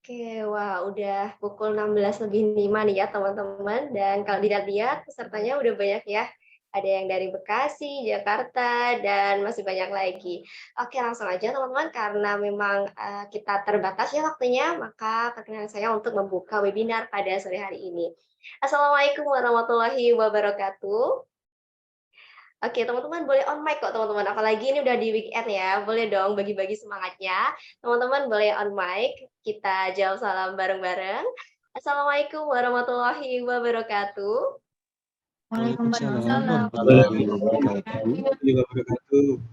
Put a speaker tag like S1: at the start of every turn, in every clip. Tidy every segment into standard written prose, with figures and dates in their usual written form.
S1: Oke, wah udah pukul 16:05 nih ya teman-teman, dan kalau dilihat-lihat pesertanya udah banyak ya. Ada yang dari Bekasi, Jakarta, dan masih banyak lagi. Oke, langsung aja teman-teman, karena memang kita terbatas ya waktunya, maka perkenan saya untuk membuka webinar pada sore hari ini. Assalamualaikum warahmatullahi wabarakatuh. Oke, teman-teman boleh on mic kok teman-teman, apalagi ini udah di weekend ya, boleh dong bagi-bagi semangatnya. Teman-teman boleh on mic, kita jawab salam bareng-bareng. Assalamualaikum warahmatullahi wabarakatuh.
S2: Waalaikumsalam
S3: Waalaikumsalam
S2: warahmatullahi
S3: warahmatullahi
S2: wabarakatuh.
S3: wabarakatuh.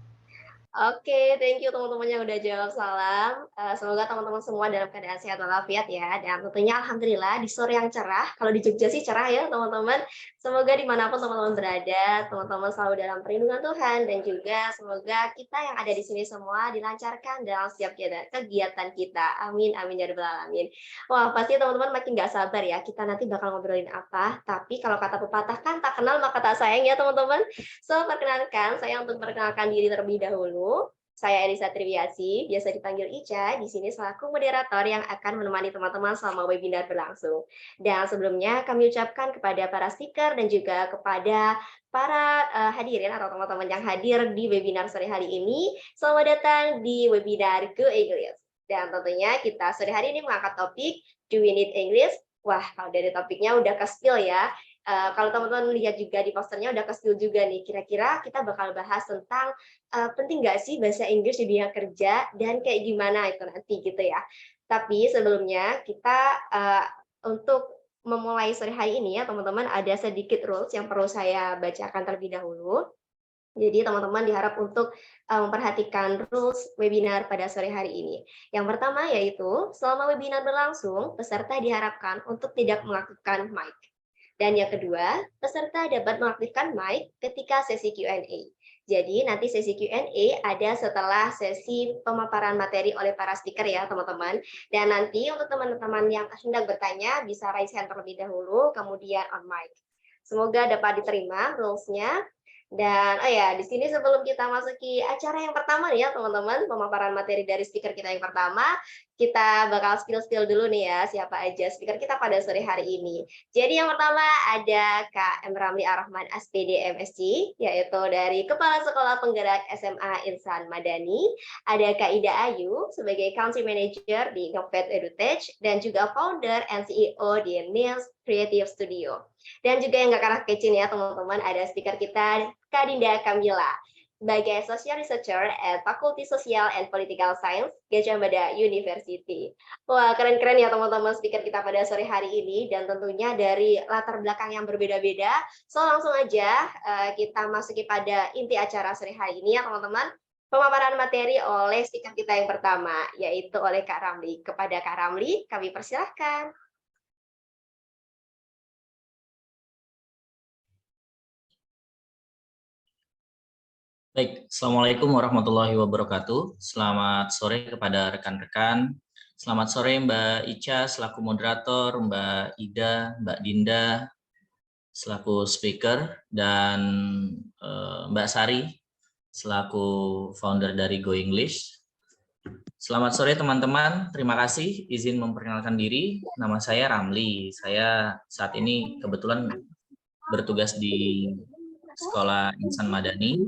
S1: Oke, thank you teman-teman yang udah jawab salam. Semoga teman-teman semua dalam keadaan sehat walafiat ya. Dan tentunya alhamdulillah di sore yang cerah. Kalau di Jogja sih cerah ya teman-teman. Semoga dimanapun teman-teman berada, teman-teman selalu dalam perlindungan Tuhan. Dan juga semoga kita yang ada di sini semua dilancarkan dalam setiap kegiatan kita. Amin, amin ya rabbal alamin. Wah, pasti teman-teman makin gak sabar ya. Kita nanti bakal ngobrolin apa. Tapi kalau kata pepatah kan tak kenal maka tak sayang ya teman-teman. So, perkenalkan, saya untuk memperkenalkan diri terlebih dahulu. Saya Elisa Triviasi, biasa dipanggil Ica, di sini selaku moderator yang akan menemani teman-teman selama webinar berlangsung. Dan sebelumnya kami ucapkan kepada para speaker dan juga kepada para hadirin atau teman-teman yang hadir di webinar sore hari ini, selamat datang di webinar Go English. Dan tentunya kita sore hari ini mengangkat topik, Do We Need English? Wah, kalau dari topiknya udah ke-spill ya. Kalau teman-teman lihat juga di posternya udah ke-spill juga nih, kira-kira kita bakal bahas tentang penting nggak sih bahasa Inggris di dunia kerja dan kayak gimana itu nanti gitu ya. Tapi sebelumnya kita untuk memulai sore hari ini ya teman-teman ada sedikit rules yang perlu saya bacakan terlebih dahulu. Jadi teman-teman diharap untuk memperhatikan rules webinar pada sore hari ini. Yang pertama yaitu, selama webinar berlangsung, peserta diharapkan untuk tidak mengaktifkan mic. Dan yang kedua, peserta dapat mengaktifkan mic ketika sesi Q&A. Jadi nanti sesi Q&A ada setelah sesi pemaparan materi oleh para speaker ya teman-teman. Dan nanti untuk teman-teman yang hendak bertanya bisa raise hand terlebih dahulu, kemudian on mic. Semoga dapat diterima rules-nya. Dan oh ya, di sini sebelum kita masuki acara yang pertama nih ya teman-teman, pemaparan materi dari speaker kita yang pertama, kita bakal spill-spill dulu nih ya, siapa aja speaker kita pada sore hari ini. Jadi yang pertama ada Kak M. Ramli Ar-Rahman SPD MSc, yaitu dari Kepala Sekolah Penggerak SMA Insan Madani. Ada Kak Ida Ayu sebagai Country Manager di Novet EduTech dan juga founder and CEO di Nils Creative Studio. Dan juga yang gak kalah kece nih ya teman-teman, ada speaker kita Kak Dinda Kamila sebagai Social Researcher at Faculty Social and Political Science Gajah Mada University. Wah, keren-keren ya teman-teman speaker kita pada sore hari ini dan tentunya dari latar belakang yang berbeda-beda. So langsung aja kita masuki pada inti acara sore hari ini ya teman-teman. Pemaparan materi oleh speaker kita yang pertama, yaitu oleh Kak Ramli. Kepada Kak Ramli, kami persilahkan.
S3: Baik, Assalamualaikum warahmatullahi wabarakatuh. Selamat sore kepada rekan-rekan. Selamat sore Mbak Ica selaku moderator, Mbak Ida, Mbak Dinda selaku speaker, dan Mbak Sari selaku founder dari Go English. Selamat sore teman-teman, terima kasih izin memperkenalkan diri. Nama saya Ramli. Saya saat ini kebetulan bertugas di Sekolah Insan Madani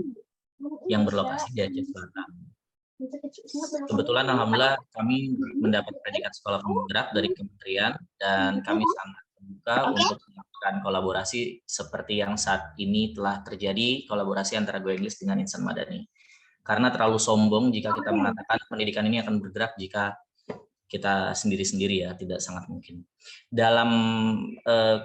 S3: yang berlokasi di Aceh Selatan. Kebetulan alhamdulillah kami mendapat predikat sekolah penggerak dari kementerian dan kami sangat terbuka untuk melakukan kolaborasi seperti yang saat ini telah terjadi, kolaborasi antara Go English dengan Insan Madani. Karena terlalu sombong jika kita mengatakan pendidikan ini akan bergerak jika kita sendiri-sendiri ya, tidak sangat mungkin. Dalam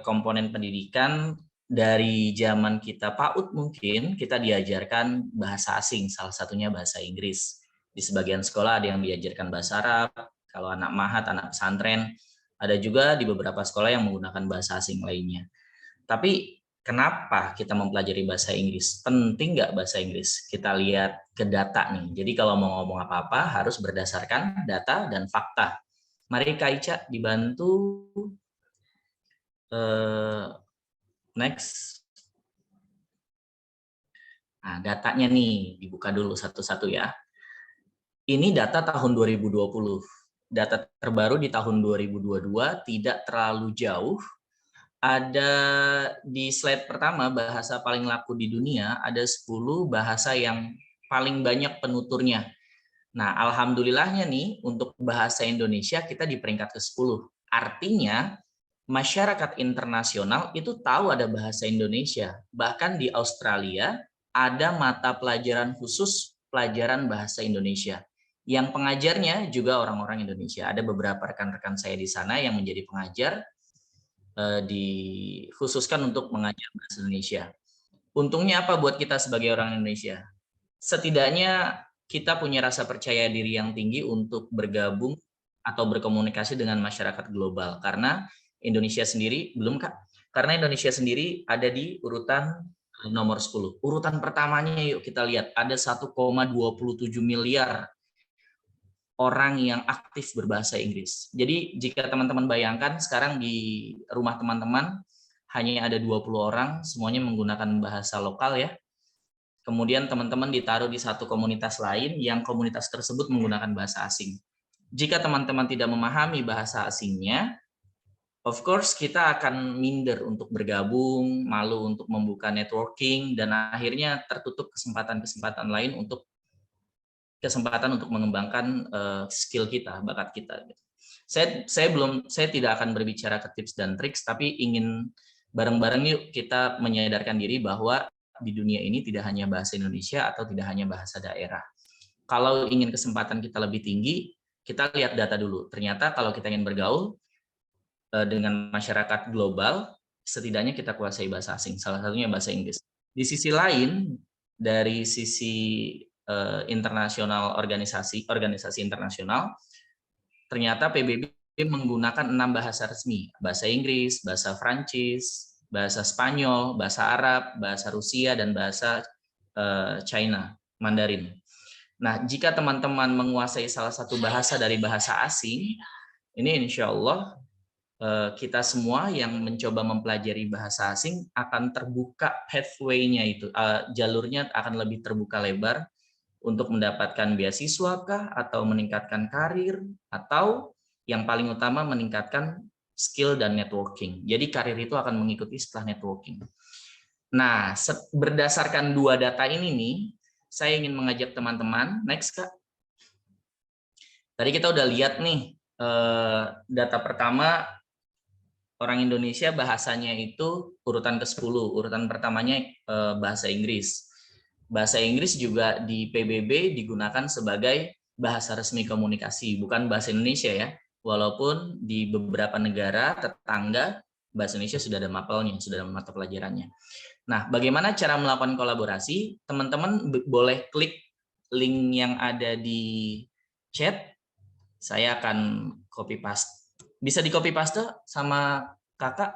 S3: komponen pendidikan, dari zaman kita PAUD mungkin kita diajarkan bahasa asing, salah satunya bahasa Inggris. Di sebagian sekolah ada yang diajarkan bahasa Arab, kalau anak mahat, anak pesantren, ada juga di beberapa sekolah yang menggunakan bahasa asing lainnya. Tapi kenapa kita mempelajari bahasa Inggris? Penting nggak bahasa Inggris? Kita lihat ke data nih. Jadi kalau mau ngomong apa-apa harus berdasarkan data dan fakta. Mari Kak Ica dibantu. Next. Nah, datanya nih dibuka dulu satu-satu ya. Ini data tahun 2020. Data terbaru di tahun 2022 tidak terlalu jauh. Ada di slide pertama bahasa paling laku di dunia, ada 10 bahasa yang paling banyak penuturnya. Nah, alhamdulillahnya nih untuk bahasa Indonesia kita di peringkat ke-10. Artinya masyarakat internasional itu tahu ada bahasa Indonesia. Bahkan di Australia ada mata pelajaran khusus pelajaran bahasa Indonesia. Yang pengajarnya juga orang-orang Indonesia. Ada beberapa rekan-rekan saya di sana yang menjadi pengajar, dikhususkan untuk mengajar bahasa Indonesia. Untungnya apa buat kita sebagai orang Indonesia? Setidaknya kita punya rasa percaya diri yang tinggi untuk bergabung atau berkomunikasi dengan masyarakat global. Karena Indonesia sendiri, belum Kak, karena Indonesia sendiri ada di urutan nomor 10. Urutan pertamanya yuk kita lihat, ada 1,27 miliar orang yang aktif berbahasa Inggris. Jadi jika teman-teman bayangkan sekarang di rumah teman-teman hanya ada 20 orang, semuanya menggunakan bahasa lokal ya. Kemudian teman-teman ditaruh di satu komunitas lain yang komunitas tersebut menggunakan bahasa asing. Jika teman-teman tidak memahami bahasa asingnya, of course kita akan minder untuk bergabung, malu untuk membuka networking, dan akhirnya tertutup kesempatan-kesempatan lain untuk mengembangkan skill kita, bakat kita. Saya tidak akan berbicara ke tips dan triks, tapi ingin bareng-bareng yuk kita menyadarkan diri bahwa di dunia ini tidak hanya bahasa Indonesia atau tidak hanya bahasa daerah. Kalau ingin kesempatan kita lebih tinggi, kita lihat data dulu. Ternyata kalau kita ingin bergaul dengan masyarakat global, setidaknya kita kuasai bahasa asing, salah satunya bahasa Inggris. Di sisi lain, dari sisi internasional organisasi internasional, ternyata PBB menggunakan 6 bahasa resmi, bahasa Inggris, bahasa Prancis, bahasa Spanyol, bahasa Arab, bahasa Rusia, dan bahasa China, Mandarin. Nah, jika teman-teman menguasai salah satu bahasa dari bahasa asing, ini insya Allah kita semua yang mencoba mempelajari bahasa asing akan terbuka pathway-nya itu, jalurnya akan lebih terbuka lebar untuk mendapatkan beasiswa kah, atau meningkatkan karir, atau yang paling utama meningkatkan skill dan networking. Jadi karir itu akan mengikuti setelah networking. Nah, berdasarkan 2 data ini nih, saya ingin mengajak teman-teman, next Kak. Tadi kita udah lihat nih, data pertama, orang Indonesia bahasanya itu urutan ke-10, urutan pertamanya bahasa Inggris. Bahasa Inggris juga di PBB digunakan sebagai bahasa resmi komunikasi, bukan bahasa Indonesia ya. Walaupun di beberapa negara tetangga bahasa Indonesia sudah ada mapelnya, sudah ada mata pelajarannya. Nah, bagaimana cara melakukan kolaborasi? Teman-teman boleh klik link yang ada di chat. Saya akan copy paste. Bisa di copy paste sama kakak?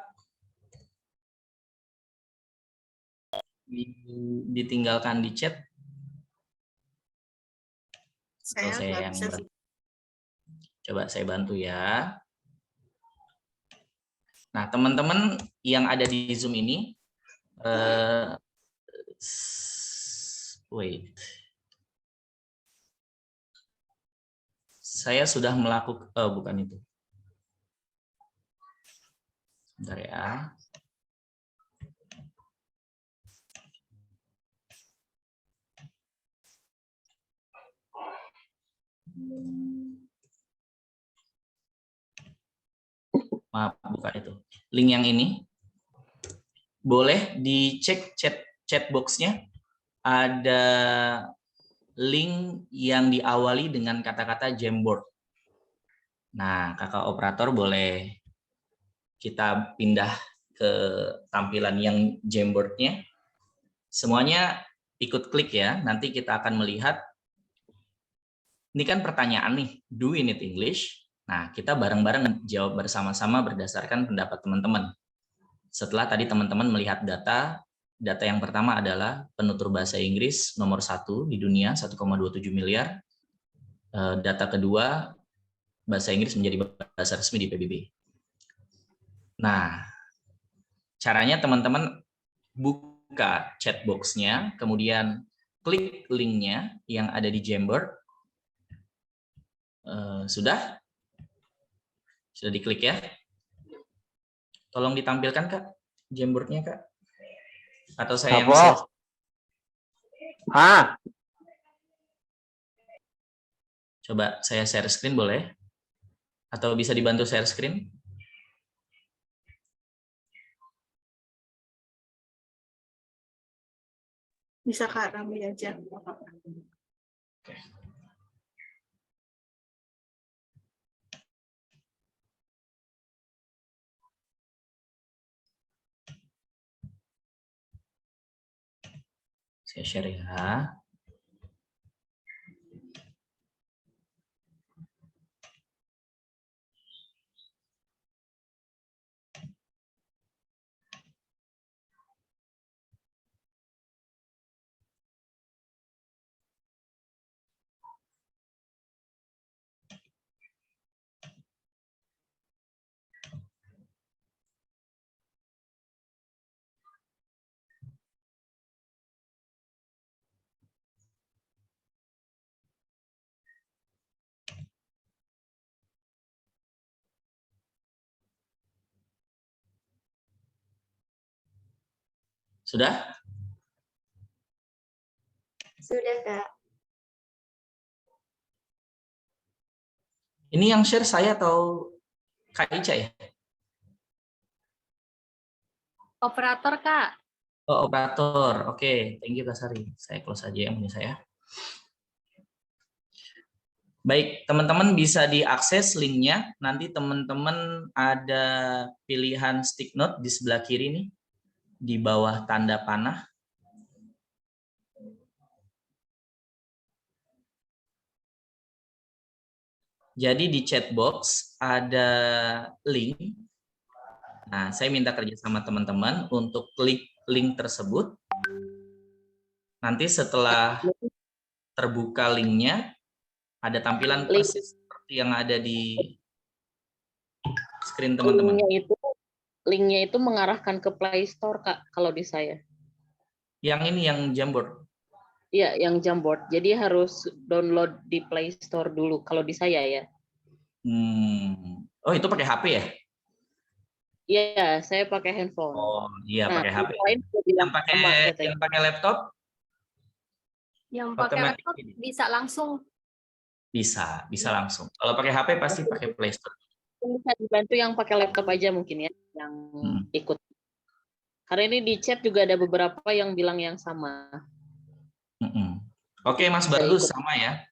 S3: Ditinggalkan di chat.
S2: Saya nggak bisa sih.
S3: Coba saya bantu ya. Nah, teman-teman yang ada di Zoom ini, wait. Saya sudah melakukan, bukan itu. Bentar ya. Maaf, bukan itu. Link yang ini. Boleh dicek chat box-nya. Ada link yang diawali dengan kata-kata Jamboard. Nah, kakak operator boleh kita pindah ke tampilan yang Jamboard-nya. Semuanya ikut klik ya. Nanti kita akan melihat. Ini kan pertanyaan nih, do we need English? Nah, kita bareng-bareng jawab bersama-sama berdasarkan pendapat teman-teman. Setelah tadi teman-teman melihat data yang pertama adalah penutur bahasa Inggris nomor 1 di dunia, 1,27 miliar. Data kedua, bahasa Inggris menjadi bahasa resmi di PBB. Nah, caranya teman-teman buka chat box-nya, kemudian klik link-nya yang ada di Jamboard. Sudah diklik ya. Tolong ditampilkan Kak, Jamboard-nya Kak. Atau saya yang share. Coba saya share screen boleh? Atau bisa dibantu share screen?
S2: Bisa Kak, ramai aja.
S3: Oke. Saya share ya. Sudah?
S1: Sudah, Kak.
S3: Ini yang share saya atau Kak Ica ya?
S2: Operator Kak.
S3: Oh, operator. Oke, thank you Kak Sari. Saya close aja yang punya saya. Baik, teman-teman bisa diakses linknya. Nanti teman-teman ada pilihan stick note di sebelah kiri nih, di bawah tanda panah. Jadi di chat box ada link. Nah, saya minta kerja sama teman-teman untuk klik link tersebut. Nanti setelah terbuka linknya, ada tampilan persis seperti yang ada di screen teman-teman.
S4: Linknya itu mengarahkan ke Play Store, Kak, kalau di saya.
S3: Yang ini, yang Jamboard?
S4: Iya, yang Jamboard. Jadi harus download di Play Store dulu, kalau di saya ya.
S3: Oh, itu pakai HP ya?
S4: Iya, saya pakai handphone.
S3: Oh, iya,
S4: Nah,
S3: pakai HP.
S4: yang
S3: pakai laptop?
S2: Yang pakai laptop bisa langsung.
S3: Bisa langsung. Kalau pakai HP pasti pakai Play Store.
S4: Bisa dibantu yang pakai laptop aja mungkin ya, yang ikut. Karena ini di chat juga ada beberapa yang bilang yang sama.
S3: Oke, Mas Bagus sama ya?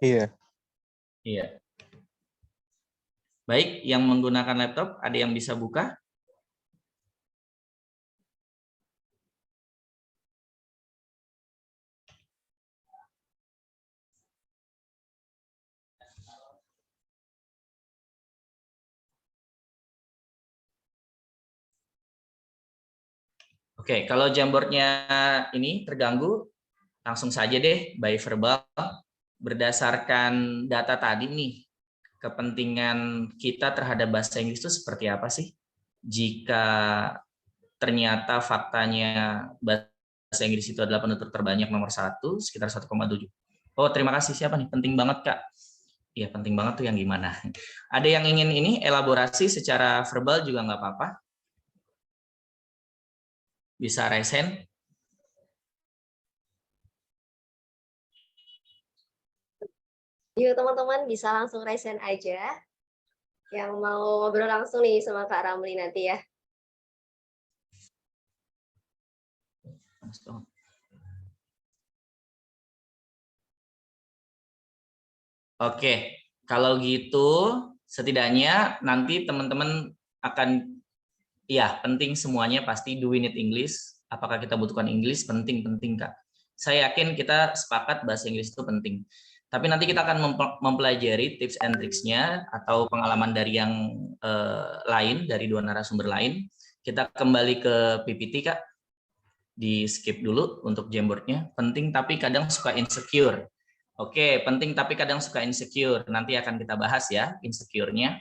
S5: Iya.
S3: Iya. Baik, yang menggunakan laptop, ada yang bisa buka? Oke, kalau Jamboardnya ini terganggu, langsung saja deh by verbal. Berdasarkan data tadi nih, kepentingan kita terhadap bahasa Inggris itu seperti apa sih? Jika ternyata faktanya bahasa Inggris itu adalah penutur terbanyak nomor 1, sekitar 1,7. Oh, terima kasih. Siapa nih? Penting banget, Kak. Iya, penting banget tuh yang gimana? Ada yang ingin ini elaborasi secara verbal juga nggak apa-apa. Bisa raise hand.
S1: Yuk teman-teman bisa langsung raise hand aja. Yang mau ngobrol langsung nih sama Kak Ramli nanti ya.
S3: Oke, kalau gitu setidaknya nanti teman-teman akan, ya penting semuanya pasti do we need English. Apakah kita butuhkan English? Penting Kak. Saya yakin kita sepakat bahasa Inggris itu penting. Tapi nanti kita akan mempelajari tips and tricksnya atau pengalaman dari yang lain, dari dua narasumber lain. Kita kembali ke PPT, Kak. Di skip dulu untuk Jamboardnya. Penting tapi kadang suka insecure. Oke, penting tapi kadang suka insecure. Nanti akan kita bahas ya, insecure-nya.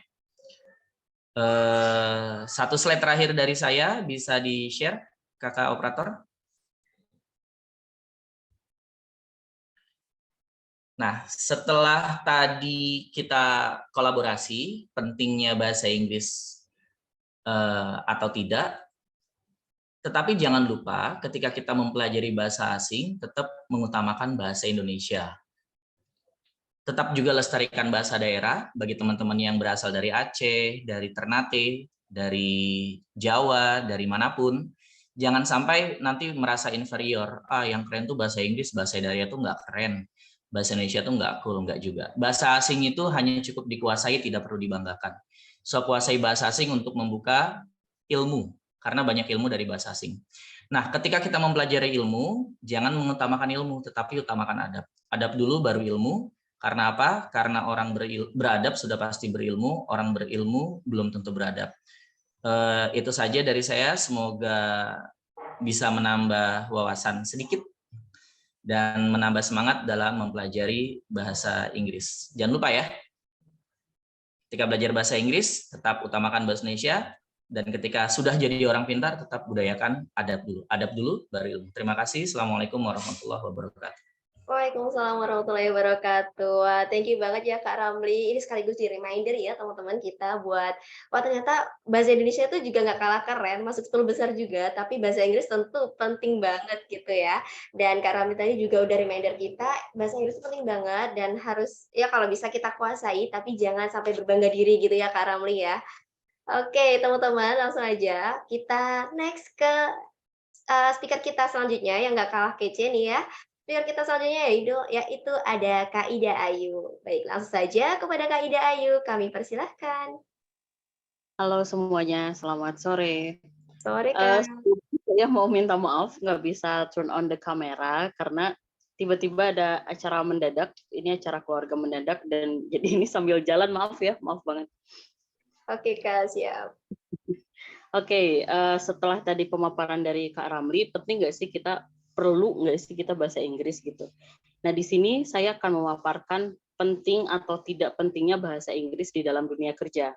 S3: Satu slide terakhir dari saya, bisa di-share, Kakak Operator? Nah, setelah tadi kita kolaborasi, pentingnya bahasa Inggris atau tidak, tetapi jangan lupa ketika kita mempelajari bahasa asing, tetap mengutamakan bahasa Indonesia. Tetap juga lestarikan bahasa daerah bagi teman-teman yang berasal dari Aceh, dari Ternate, dari Jawa, dari manapun. Jangan sampai nanti merasa inferior. Yang keren tuh bahasa Inggris, bahasa daerah tuh nggak keren. Bahasa Indonesia tuh nggak cool, nggak juga. Bahasa asing itu hanya cukup dikuasai, tidak perlu dibanggakan. So, kuasai bahasa asing untuk membuka ilmu, karena banyak ilmu dari bahasa asing. Nah, ketika kita mempelajari ilmu, jangan mengutamakan ilmu, tetapi utamakan adab. Adab dulu baru ilmu. Karena apa? Karena orang beradab sudah pasti berilmu, orang berilmu belum tentu beradab. Itu saja dari saya, semoga bisa menambah wawasan sedikit dan menambah semangat dalam mempelajari bahasa Inggris. Jangan lupa ya, ketika belajar bahasa Inggris, tetap utamakan bahasa Indonesia, dan ketika sudah jadi orang pintar, tetap budayakan adab dulu. Adab dulu, baru ilmu. Terima kasih. Assalamualaikum warahmatullahi wabarakatuh.
S1: Waalaikumsalam warahmatullahi wabarakatuh. Wah, thank you banget ya Kak Ramli. Ini sekaligus di reminder ya teman-teman kita buat, wah ternyata bahasa Indonesia itu juga nggak kalah keren, masuk 10 besar juga, tapi bahasa Inggris tentu penting banget gitu ya. Dan Kak Ramli tadi juga udah reminder kita, bahasa Inggris penting banget dan harus, ya kalau bisa kita kuasai, tapi jangan sampai berbangga diri gitu ya Kak Ramli ya. Oke teman-teman, langsung aja kita next ke speaker kita selanjutnya yang nggak kalah kece nih ya. Speaker kita selanjutnya yaitu ada Kak Ida Ayu. Baik, langsung saja kepada Kak Ida Ayu, kami persilahkan.
S4: Halo semuanya, selamat sore.
S1: Sore Kak.
S4: Saya mau minta maaf nggak bisa turn on the camera karena tiba-tiba ada acara mendadak, ini acara keluarga mendadak, dan jadi ini sambil jalan, maaf ya, maaf banget.
S1: Oke Kak, siap.
S4: Oke, setelah tadi pemaparan dari Kak Ramli, penting nggak sih perlu nggak sih kita bahasa Inggris gitu. Nah, di sini saya akan memaparkan penting atau tidak pentingnya bahasa Inggris di dalam dunia kerja.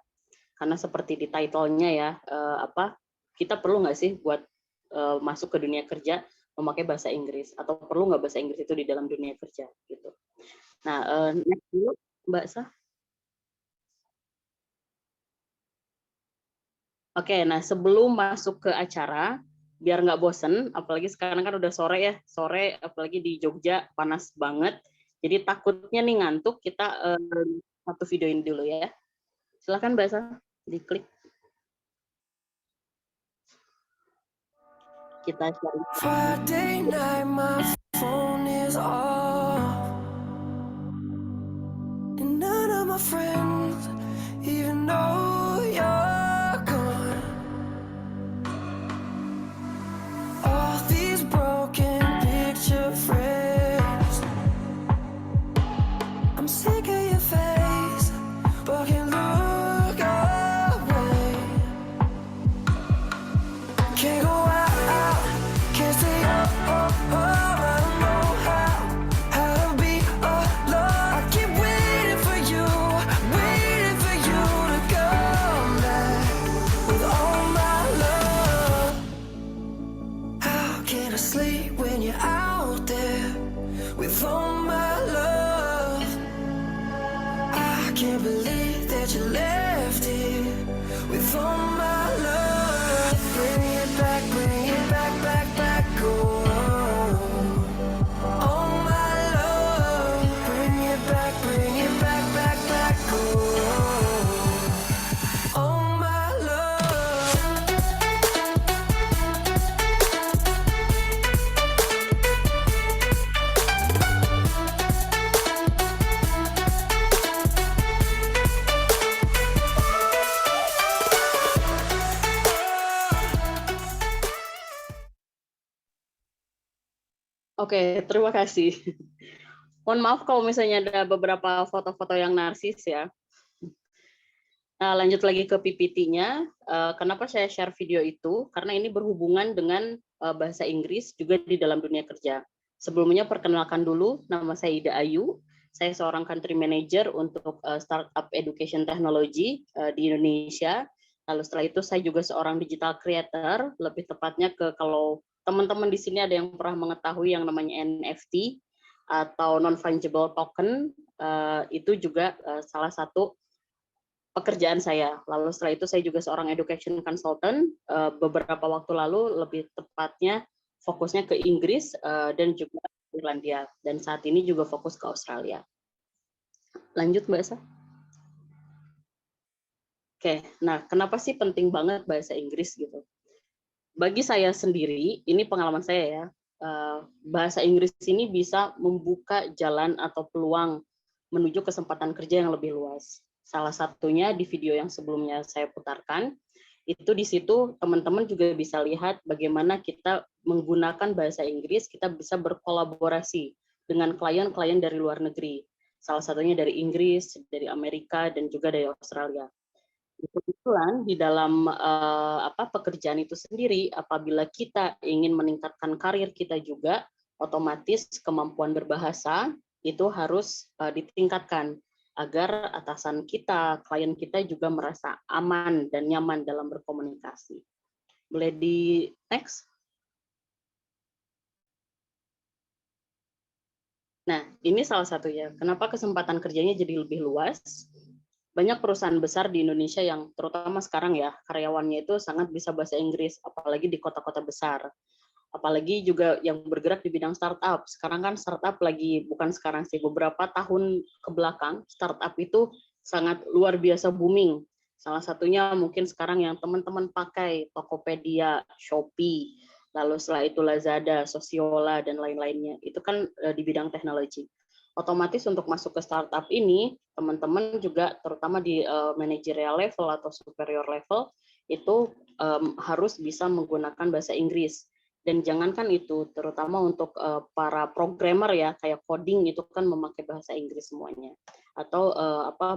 S4: Karena seperti di title-nya ya, kita perlu nggak sih buat masuk ke dunia kerja memakai bahasa Inggris, atau perlu nggak bahasa Inggris itu di dalam dunia kerja gitu. Nah, next dulu Mbak Sah. Oke, nah sebelum masuk ke acara, biar nggak bosen, apalagi sekarang kan udah sore ya, sore apalagi di Jogja panas banget, jadi takutnya nih ngantuk, kita satu videoin dulu ya. Silakan Mbak Sah, diklik. Kita share.
S6: Friday night, my phone is off, and none of my friends even know you're gone. All these broken picture frames, I'm sick of your face, but can't look away. Can't go out, can't stay up, I don't know how to be alone. I keep waiting for you to come back with all my love. How can I sleep when you're out there with all my love? I can't believe that you left here with all my love. Bring it back, back, oh. All my love. Bring it back, oh. All my love.
S4: Oke, terima kasih. Mohon maaf kalau misalnya ada beberapa foto-foto yang narsis ya. Nah, lanjut lagi ke PPT-nya. Kenapa saya share video itu? Karena ini berhubungan dengan bahasa Inggris juga di dalam dunia kerja. Sebelumnya perkenalkan dulu, nama saya Ida Ayu. Saya seorang country manager untuk startup education technology di Indonesia. Lalu setelah itu saya juga seorang digital creator, lebih tepatnya kalau teman-teman di sini ada yang pernah mengetahui yang namanya NFT atau non-fungible token, itu juga salah satu pekerjaan saya. Lalu setelah itu saya juga seorang education consultant, beberapa waktu lalu lebih tepatnya fokusnya ke Inggris dan juga Irlandia, dan saat ini juga fokus ke Australia. Lanjut Mbak Esa. Oke, nah kenapa sih penting banget bahasa Inggris gitu? Bagi saya sendiri, ini pengalaman saya ya, bahasa Inggris ini bisa membuka jalan atau peluang menuju kesempatan kerja yang lebih luas. Salah satunya di video yang sebelumnya saya putarkan, itu di situ teman-teman juga bisa lihat bagaimana kita menggunakan bahasa Inggris, kita bisa berkolaborasi dengan klien-klien dari luar negeri. Salah satunya dari Inggris, dari Amerika, dan juga dari Australia. Kebetulan di dalam pekerjaan itu sendiri, apabila kita ingin meningkatkan karir kita juga, otomatis kemampuan berbahasa itu harus ditingkatkan agar atasan kita, klien kita juga merasa aman dan nyaman dalam berkomunikasi. Boleh di next? Nah, ini salah satunya. Kenapa kesempatan kerjanya jadi lebih luas? Banyak perusahaan besar di Indonesia yang terutama sekarang ya, karyawannya itu sangat bisa bahasa Inggris, apalagi di kota-kota besar. Apalagi juga yang bergerak di bidang startup. Sekarang kan startup lagi, bukan sekarang sih, beberapa tahun ke belakang, startup itu sangat luar biasa booming. Salah satunya mungkin sekarang yang teman-teman pakai, Tokopedia, Shopee, lalu setelah itu Lazada, Sosiola, dan lain-lainnya. Itu kan di bidang teknologi. Otomatis untuk masuk ke startup ini, teman-teman juga terutama di managerial level atau superior level, itu harus bisa menggunakan bahasa Inggris. Dan jangankan itu, terutama untuk para programmer ya, kayak coding itu kan memakai bahasa Inggris semuanya, atau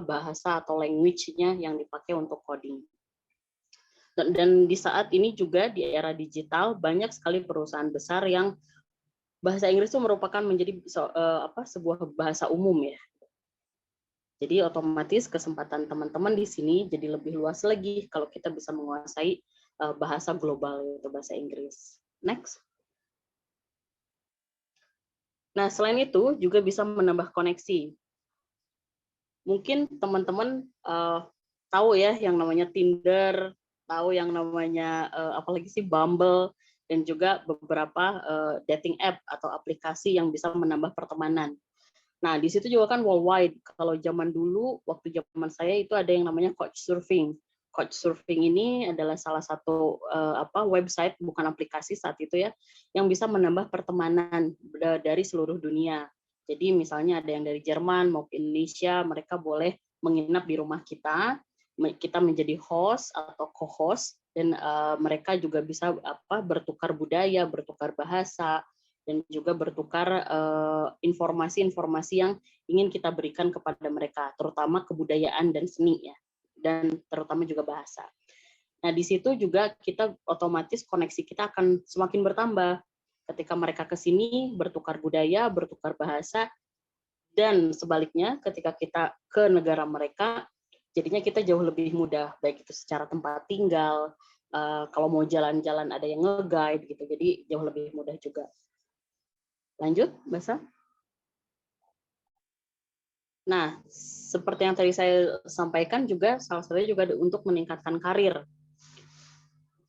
S4: bahasa atau language-nya yang dipakai untuk coding. Dan di saat ini juga di era digital banyak sekali perusahaan besar yang bahasa Inggris itu merupakan menjadi sebuah bahasa umum ya. Jadi otomatis kesempatan teman-teman di sini jadi lebih luas lagi kalau kita bisa menguasai bahasa global, yaitu bahasa Inggris. Next. Nah, selain itu juga bisa menambah koneksi. Mungkin teman-teman tahu ya yang namanya Tinder, tahu yang namanya apalagi sih Bumble, dan juga beberapa dating app atau aplikasi yang bisa menambah pertemanan. Nah, di situ juga kan worldwide. Kalau zaman dulu, waktu zaman saya itu ada yang namanya Couchsurfing. Couchsurfing ini adalah salah satu website, bukan aplikasi saat itu ya, yang bisa menambah pertemanan dari seluruh dunia. Jadi misalnya ada yang dari Jerman maupun Indonesia, mereka boleh menginap di rumah kita menjadi host atau co-host, dan mereka juga bisa bertukar budaya, bertukar bahasa, dan juga bertukar informasi-informasi yang ingin kita berikan kepada mereka, terutama kebudayaan dan seni ya, dan terutama juga bahasa. Nah, di situ juga kita otomatis koneksi kita akan semakin bertambah ketika mereka ke sini bertukar budaya, bertukar bahasa, dan sebaliknya ketika kita ke negara mereka, jadinya kita jauh lebih mudah, baik itu secara tempat tinggal, kalau mau jalan-jalan ada yang nge-guide gitu, jadi jauh lebih mudah juga. Lanjut, Basa. Nah, seperti yang tadi saya sampaikan juga, salah satunya juga untuk meningkatkan karir.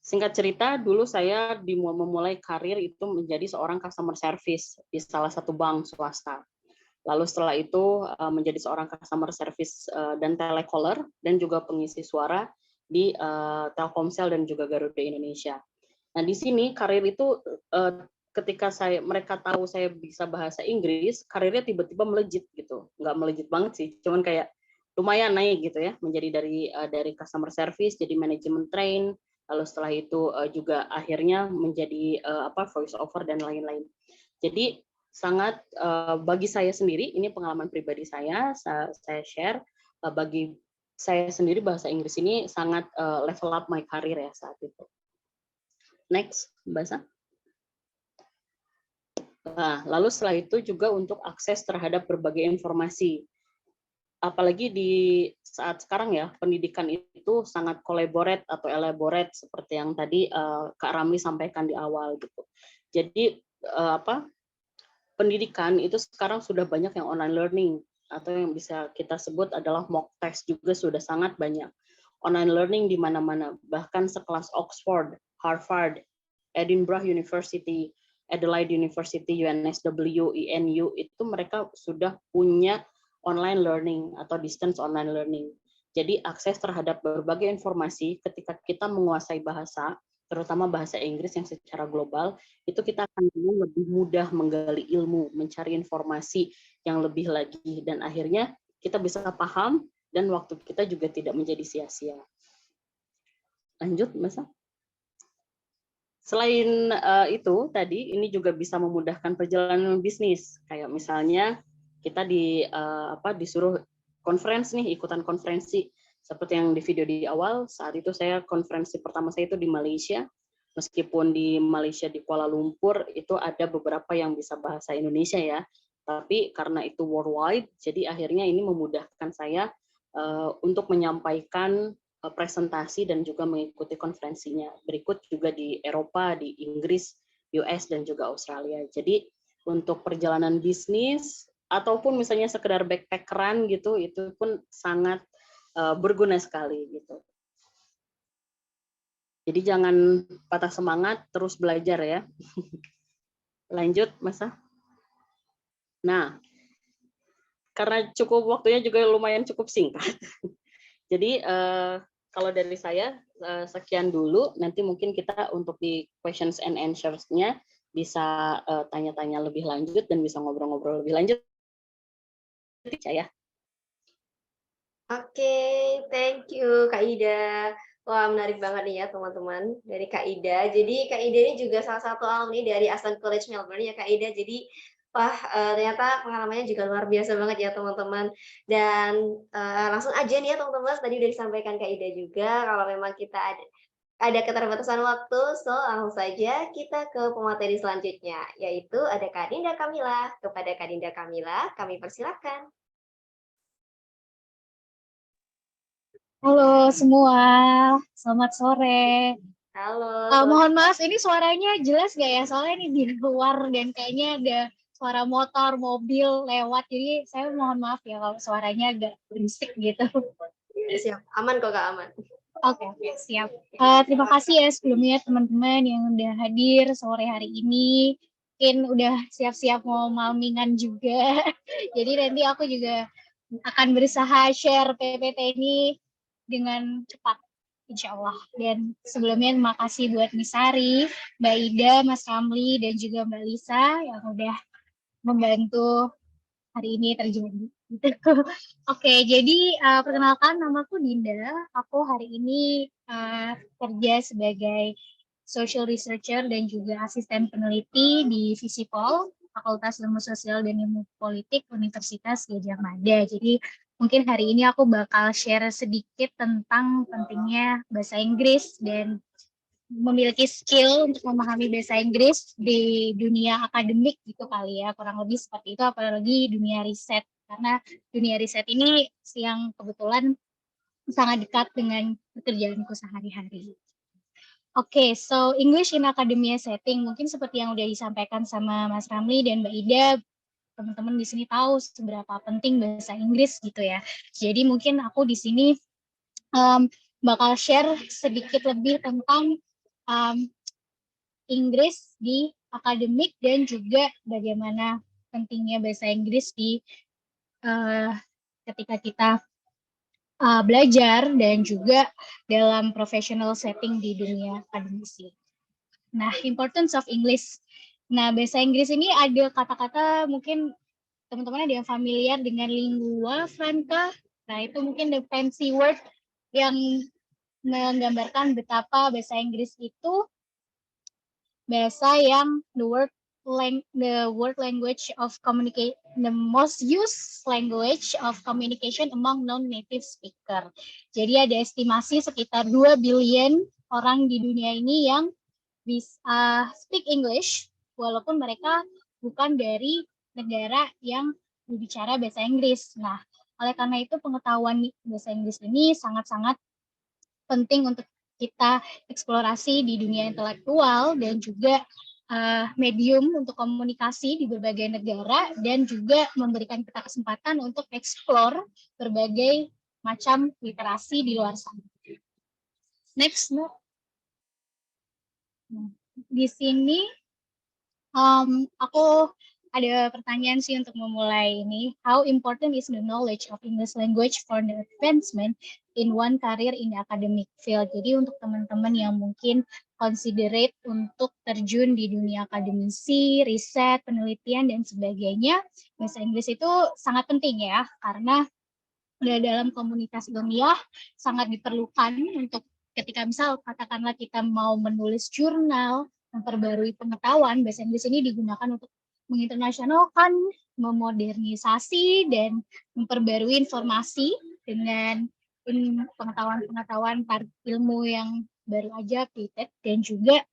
S4: Singkat cerita, dulu saya memulai karir itu menjadi seorang customer service di salah satu bank swasta. Lalu setelah itu menjadi seorang customer service dan telecaller, dan juga pengisi suara di Telkomsel dan juga Garuda Indonesia. Nah, di sini karir itu ketika mereka tahu saya bisa bahasa Inggris, karirnya tiba-tiba melejit gitu. Nggak melejit banget sih, cuman kayak lumayan naik gitu ya, menjadi dari customer service jadi manajemen train, lalu setelah itu juga akhirnya menjadi voice over dan lain-lain. Jadi sangat bagi saya sendiri, ini pengalaman pribadi saya share, bagi saya sendiri bahasa Inggris ini sangat level up my career ya saat itu. Next, Basa. Nah, lalu setelah itu juga untuk akses terhadap berbagai informasi. Apalagi di saat sekarang ya, pendidikan itu sangat collaborate atau elaborate seperti yang tadi Kak Ramli sampaikan di awal gitu. Jadi pendidikan itu sekarang sudah banyak yang online learning, atau yang bisa kita sebut adalah mock test juga sudah sangat banyak. Online learning di mana-mana, bahkan sekelas Oxford, Harvard, Edinburgh University, Adelaide University, UNSW, INU, itu mereka sudah punya online learning atau distance online learning. Jadi akses terhadap berbagai informasi ketika kita menguasai bahasa, terutama bahasa Inggris yang secara global, itu kita akan lebih mudah menggali ilmu, mencari informasi yang lebih lagi, dan akhirnya kita bisa paham dan waktu kita juga tidak menjadi sia-sia. Lanjut, Masa. Selain itu tadi, ini juga bisa memudahkan perjalanan bisnis. Kayak misalnya kita disuruh konferensi nih, ikutan konferensi. Seperti yang di video di awal, saat itu saya konferensi pertama saya itu di Malaysia. Meskipun di Malaysia di Kuala Lumpur itu ada beberapa yang bisa bahasa Indonesia ya, tapi karena itu worldwide, jadi akhirnya ini memudahkan saya untuk menyampaikan presentasi dan juga mengikuti konferensinya. Berikut juga di Eropa, di Inggris, US, dan juga Australia. Jadi untuk perjalanan bisnis ataupun misalnya sekedar backpackeran gitu, itu pun sangat berguna sekali gitu. Jadi jangan patah semangat, terus belajar ya. Lanjut, Masa. Nah, karena waktunya juga lumayan cukup singkat. Jadi kalau dari saya sekian dulu, nanti mungkin kita untuk di questions and answers-nya bisa tanya-tanya lebih lanjut dan bisa ngobrol-ngobrol lebih lanjut. Ya.
S1: Oke, thank you Kak Ida. Wah, menarik banget nih ya teman-teman dari Kak Ida. Jadi Kak Ida ini juga salah satu alumni dari Aston College Melbourne ya Kak Ida. Jadi wah ternyata pengalamannya juga luar biasa banget ya teman-teman. Dan langsung aja nih ya teman-teman, tadi udah disampaikan Kak Ida juga kalau memang kita ada keterbatasan waktu, so langsung saja kita ke pemateri selanjutnya, yaitu ada Kak Dinda Kamila. Kepada Kak Dinda Kamila, kami persilakan.
S2: Halo semua, selamat sore.
S1: Halo,
S2: Mohon maaf, ini suaranya jelas gak ya? Soalnya ini di luar dan kayaknya ada suara motor, mobil lewat. Jadi saya mohon maaf ya kalau suaranya agak berisik gitu.
S1: siap. Aman kok Kak, aman.
S2: Oke, siap. Terima kasih ya sebelumnya teman-teman yang udah hadir sore hari ini. Mungkin udah siap-siap mau malmingan juga. Jadi nanti aku juga akan berusaha share PPT ini dengan cepat, insya Allah. Dan sebelumnya terima kasih buat Misari, Mbak Ida, Mas Ramli, dan juga Mbak Lisa yang udah membantu hari ini terjadi. Oke, jadi perkenalkan namaku Dinda. Aku hari ini kerja sebagai social researcher dan juga asisten peneliti di Visipol, Fakultas Ilmu Sosial dan Ilmu Politik Universitas Gadjah Mada. Jadi mungkin hari ini aku bakal share sedikit tentang pentingnya bahasa Inggris dan memiliki skill untuk memahami bahasa Inggris di dunia akademik gitu kali ya, kurang lebih seperti itu, apalagi dunia riset, karena dunia riset ini yang kebetulan sangat dekat dengan pekerjaanku sehari-hari. Oke, so English in academia setting, mungkin seperti yang udah disampaikan sama Mas Ramli dan Mbak Ida, teman-teman di sini tahu seberapa penting bahasa Inggris gitu ya. Jadi mungkin aku di sini bakal share sedikit lebih tentang Inggris di akademik dan juga bagaimana pentingnya bahasa Inggris di ketika kita belajar dan juga dalam professional setting di dunia akademisi. Nah, importance of English. Nah, bahasa Inggris ini ada kata-kata mungkin teman-teman ada yang familiar dengan lingua franca. Nah, itu mungkin the fancy word yang menggambarkan betapa bahasa Inggris itu bahasa yang the word language of communicate, the most used language of communication among non-native speaker. Jadi ada estimasi sekitar 2 billion orang di dunia ini yang bisa speak English walaupun mereka bukan dari negara yang berbicara bahasa Inggris. Nah, oleh karena itu pengetahuan bahasa Inggris ini sangat-sangat penting untuk kita eksplorasi di dunia intelektual dan juga medium untuk komunikasi di berbagai negara dan juga memberikan kita kesempatan untuk eksplor berbagai macam literasi di luar sana. Next, di sini aku ada pertanyaan sih untuk memulai ini. How important is the knowledge of English language for the advancement in one career in the academic field? Jadi untuk teman-teman yang mungkin considerate untuk terjun di dunia akademisi, riset, penelitian, dan sebagainya, bahasa Inggris itu sangat penting ya, karena dalam komunitas ilmiah sangat diperlukan untuk ketika misal katakanlah kita mau menulis jurnal, memperbarui pengetahuan, bahasa Inggris ini digunakan untuk menginternasionalkan, memodernisasi, dan memperbarui informasi dengan pengetahuan-pengetahuan ilmu yang baru aja updated, dan juga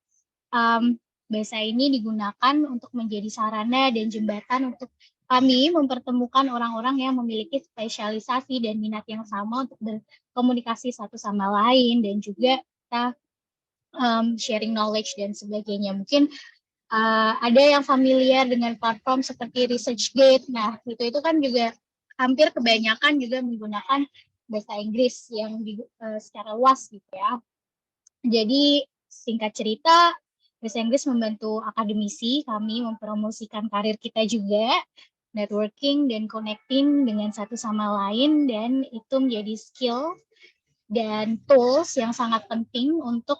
S2: bahasa ini digunakan untuk menjadi sarana dan jembatan untuk kami mempertemukan orang-orang yang memiliki spesialisasi dan minat yang sama untuk berkomunikasi satu sama lain, dan juga kita sharing knowledge dan sebagainya. Mungkin ada yang familiar dengan platform seperti ResearchGate. Nah, itu kan juga hampir kebanyakan juga menggunakan bahasa Inggris yang secara luas gitu ya. Jadi singkat cerita, bahasa Inggris membantu akademisi kami mempromosikan karir kita juga, networking dan connecting dengan satu sama lain, dan itu menjadi skill dan tools yang sangat penting untuk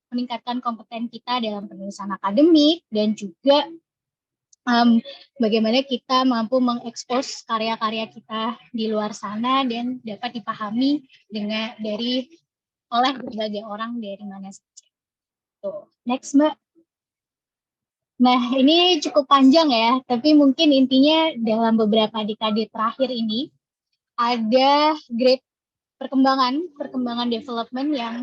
S2: meningkatkan kompeten kita dalam penulisan akademik dan juga bagaimana kita mampu mengekspos karya-karya kita di luar sana dan dapat dipahami oleh berbagai orang dari mana saja. Tuh. Next, Mbak. Nah, ini cukup panjang ya, tapi mungkin intinya dalam beberapa dekade terakhir ini ada great perkembangan development yang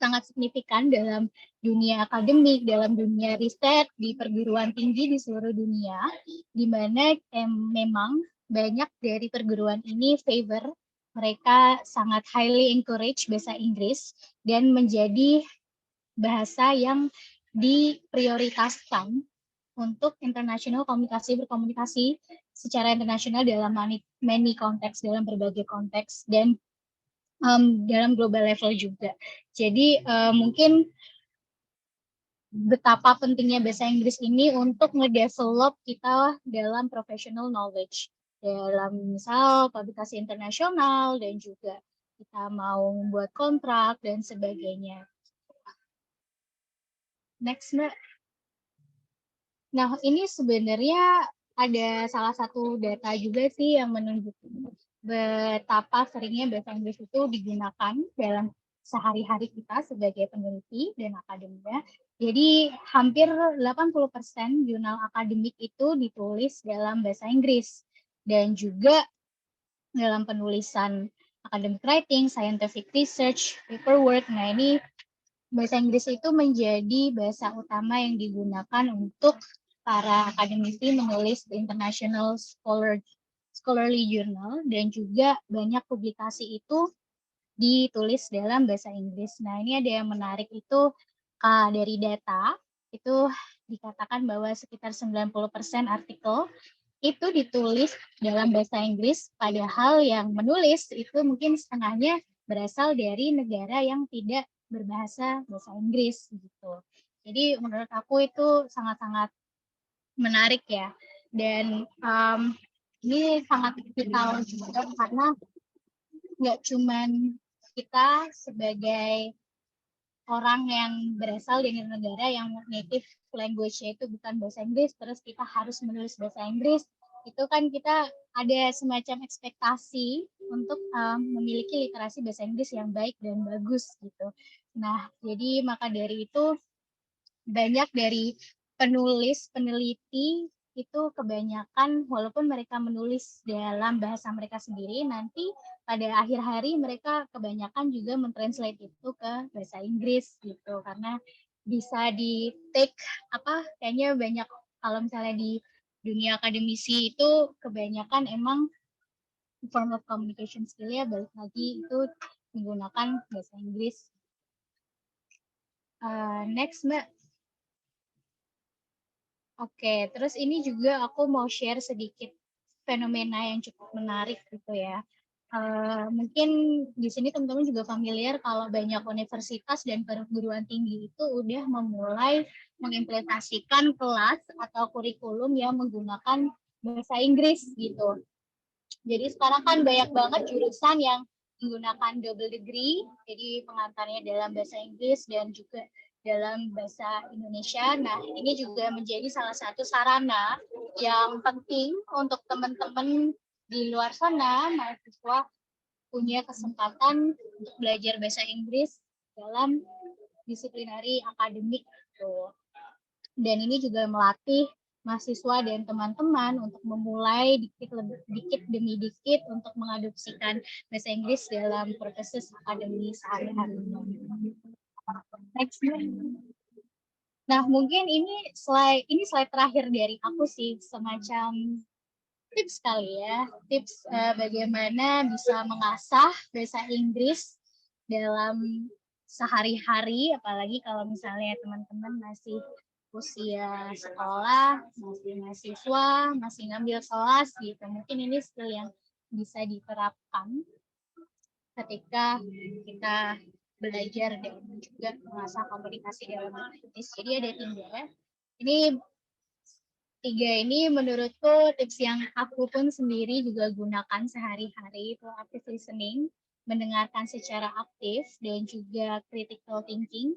S2: sangat signifikan dalam dunia akademik, dalam dunia riset di perguruan tinggi di seluruh dunia, di mana memang banyak dari perguruan ini mereka sangat highly encourage bahasa Inggris dan menjadi bahasa yang diprioritaskan untuk international berkomunikasi secara internasional dalam many konteks, dalam berbagai konteks, dan dalam global level juga. Jadi mungkin betapa pentingnya bahasa Inggris ini untuk ngedevelop kita dalam professional knowledge, dalam misal publikasi internasional, dan juga kita mau membuat kontrak dan sebagainya. Next, Mbak. Nah, ini sebenarnya ada salah satu data juga sih yang menunjukkan betapa seringnya bahasa Inggris itu digunakan dalam sehari-hari kita sebagai peneliti dan akademia. Jadi hampir 80% jurnal akademik itu ditulis dalam bahasa Inggris. Dan juga dalam penulisan academic writing, scientific research, paperwork. Nah, ini bahasa Inggris itu menjadi bahasa utama yang digunakan untuk para akademisi menulis di international scholarly journal, dan juga banyak publikasi itu ditulis dalam bahasa Inggris. Nah, ini ada yang menarik itu dari data, itu dikatakan bahwa sekitar 90% artikel itu ditulis dalam bahasa Inggris, padahal yang menulis itu mungkin setengahnya berasal dari negara yang tidak berbahasa bahasa Inggris gitu. Jadi menurut aku itu sangat-sangat menarik ya, dan ini sangat vital juga karena nggak cuman kita sebagai orang yang berasal dari negara yang native language-nya itu bukan bahasa Inggris, terus kita harus menulis bahasa Inggris, itu kan kita ada semacam ekspektasi untuk memiliki literasi bahasa Inggris yang baik dan bagus gitu. Nah, jadi maka dari itu banyak dari penulis, peneliti itu kebanyakan walaupun mereka menulis dalam bahasa mereka sendiri, nanti pada akhir hari mereka kebanyakan juga mentranslate itu ke bahasa Inggris gitu, karena bisa di take kayaknya banyak kalau misalnya di dunia akademisi itu kebanyakan emang form of communication skill-nya balik lagi itu menggunakan bahasa Inggris. Next, Mbak. Oke, terus ini juga aku mau share sedikit fenomena yang cukup menarik gitu ya. Mungkin di sini teman-teman juga familiar kalau banyak universitas dan perguruan tinggi itu udah memulai mengimplementasikan kelas atau kurikulum yang menggunakan bahasa Inggris gitu. Jadi sekarang kan banyak banget jurusan yang menggunakan double degree, jadi pengantarnya dalam bahasa Inggris dan juga dalam bahasa Indonesia. Nah, ini juga menjadi salah satu sarana yang penting untuk teman-teman di luar sana, mahasiswa punya kesempatan untuk belajar bahasa Inggris dalam disiplinari akademik gitu. Dan ini juga melatih mahasiswa dan teman-teman untuk memulai dikit demi dikit untuk mengadopsikan bahasa Inggris dalam proses akademik sehari-hari. Next. Nah, mungkin ini slide terakhir dari aku sih, semacam tips kali ya, tips bagaimana bisa mengasah bahasa Inggris dalam sehari-hari, apalagi kalau misalnya teman-teman masih usia sekolah, masih mahasiswa, masih ngambil kelas gitu. Mungkin ini skill yang bisa diterapkan ketika kita belajar dan juga mengasah komunikasi dalam aktivitas. Jadi ada 3. Ini 3 ini menurutku tips yang aku pun sendiri juga gunakan sehari-hari, itu active listening, mendengarkan secara aktif, dan juga critical thinking.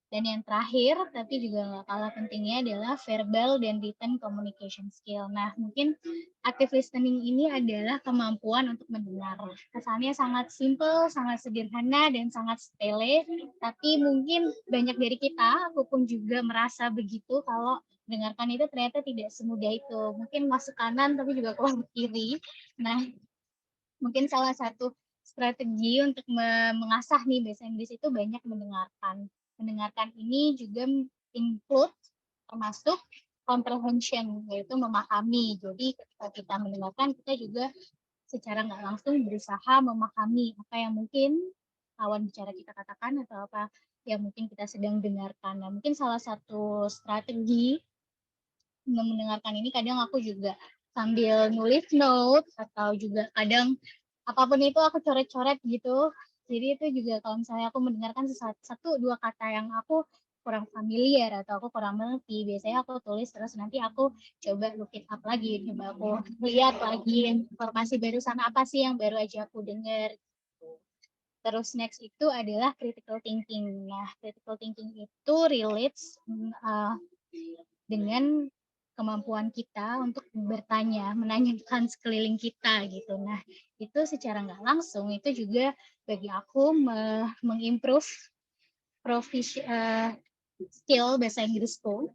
S2: Dan yang terakhir, tapi juga nggak kalah pentingnya adalah verbal dan written communication skill. Nah, mungkin active listening ini adalah kemampuan untuk mendengar. Kesannya sangat simple, sangat sederhana, dan sangat sepele, tapi mungkin banyak dari kita, aku pun juga merasa begitu kalau mendengarkan itu ternyata tidak semudah itu. Mungkin masuk kanan, tapi juga keluar kiri. Nah, mungkin salah satu strategi untuk mengasah nih bahasa Inggris itu banyak mendengarkan. Mendengarkan ini juga include termasuk comprehension, yaitu memahami. Jadi ketika kita mendengarkan, kita juga secara nggak langsung berusaha memahami apa yang mungkin lawan bicara kita katakan atau apa yang mungkin kita sedang dengarkan. Nah, mungkin salah satu strategi mendengarkan ini kadang aku juga sambil nulis note atau juga kadang apapun itu aku coret-coret gitu. Jadi itu juga kalau misalnya aku mendengarkan satu dua kata yang aku kurang familiar atau aku kurang mengerti, biasanya aku tulis terus nanti aku coba look it up lagi, coba aku lihat lagi informasi barusan apa sih yang baru aja aku dengar. Terus next itu adalah critical thinking. Nah, critical thinking itu relates dengan kemampuan kita untuk bertanya, menanyakan sekeliling kita gitu. Nah, itu secara nggak langsung itu juga bagi aku mengimprove skill bahasa Inggrisku,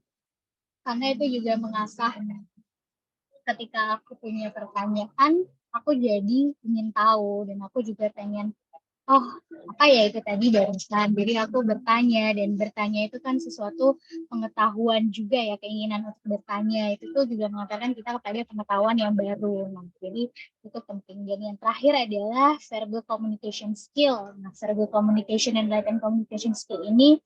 S2: karena itu juga mengasah ketika aku punya pertanyaan, aku jadi ingin tahu dan aku juga pengen oh apa ya itu tadi barusan. Jadi aku bertanya, dan bertanya itu kan sesuatu pengetahuan juga ya, keinginan untuk bertanya itu tuh juga mengatakan kita kepada pengetahuan yang baru. Nah, jadi itu penting. Dan yang terakhir adalah verbal communication skill. Nah, verbal communication and written communication skill ini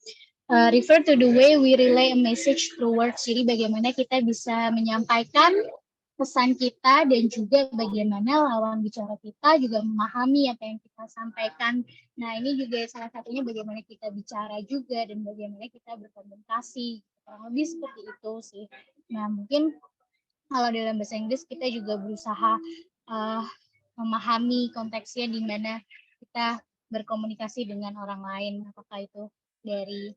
S2: refer to the way we relay a message through words. Jadi bagaimana kita bisa menyampaikan pesan kita dan juga bagaimana lawan bicara kita juga memahami apa yang kita sampaikan. Nah, ini juga salah satunya bagaimana kita bicara juga dan bagaimana kita berkomunikasi. Kurang lebih seperti itu sih. Nah, mungkin kalau dalam bahasa Inggris kita juga berusaha memahami konteksnya di mana kita berkomunikasi dengan orang lain. Apakah itu dari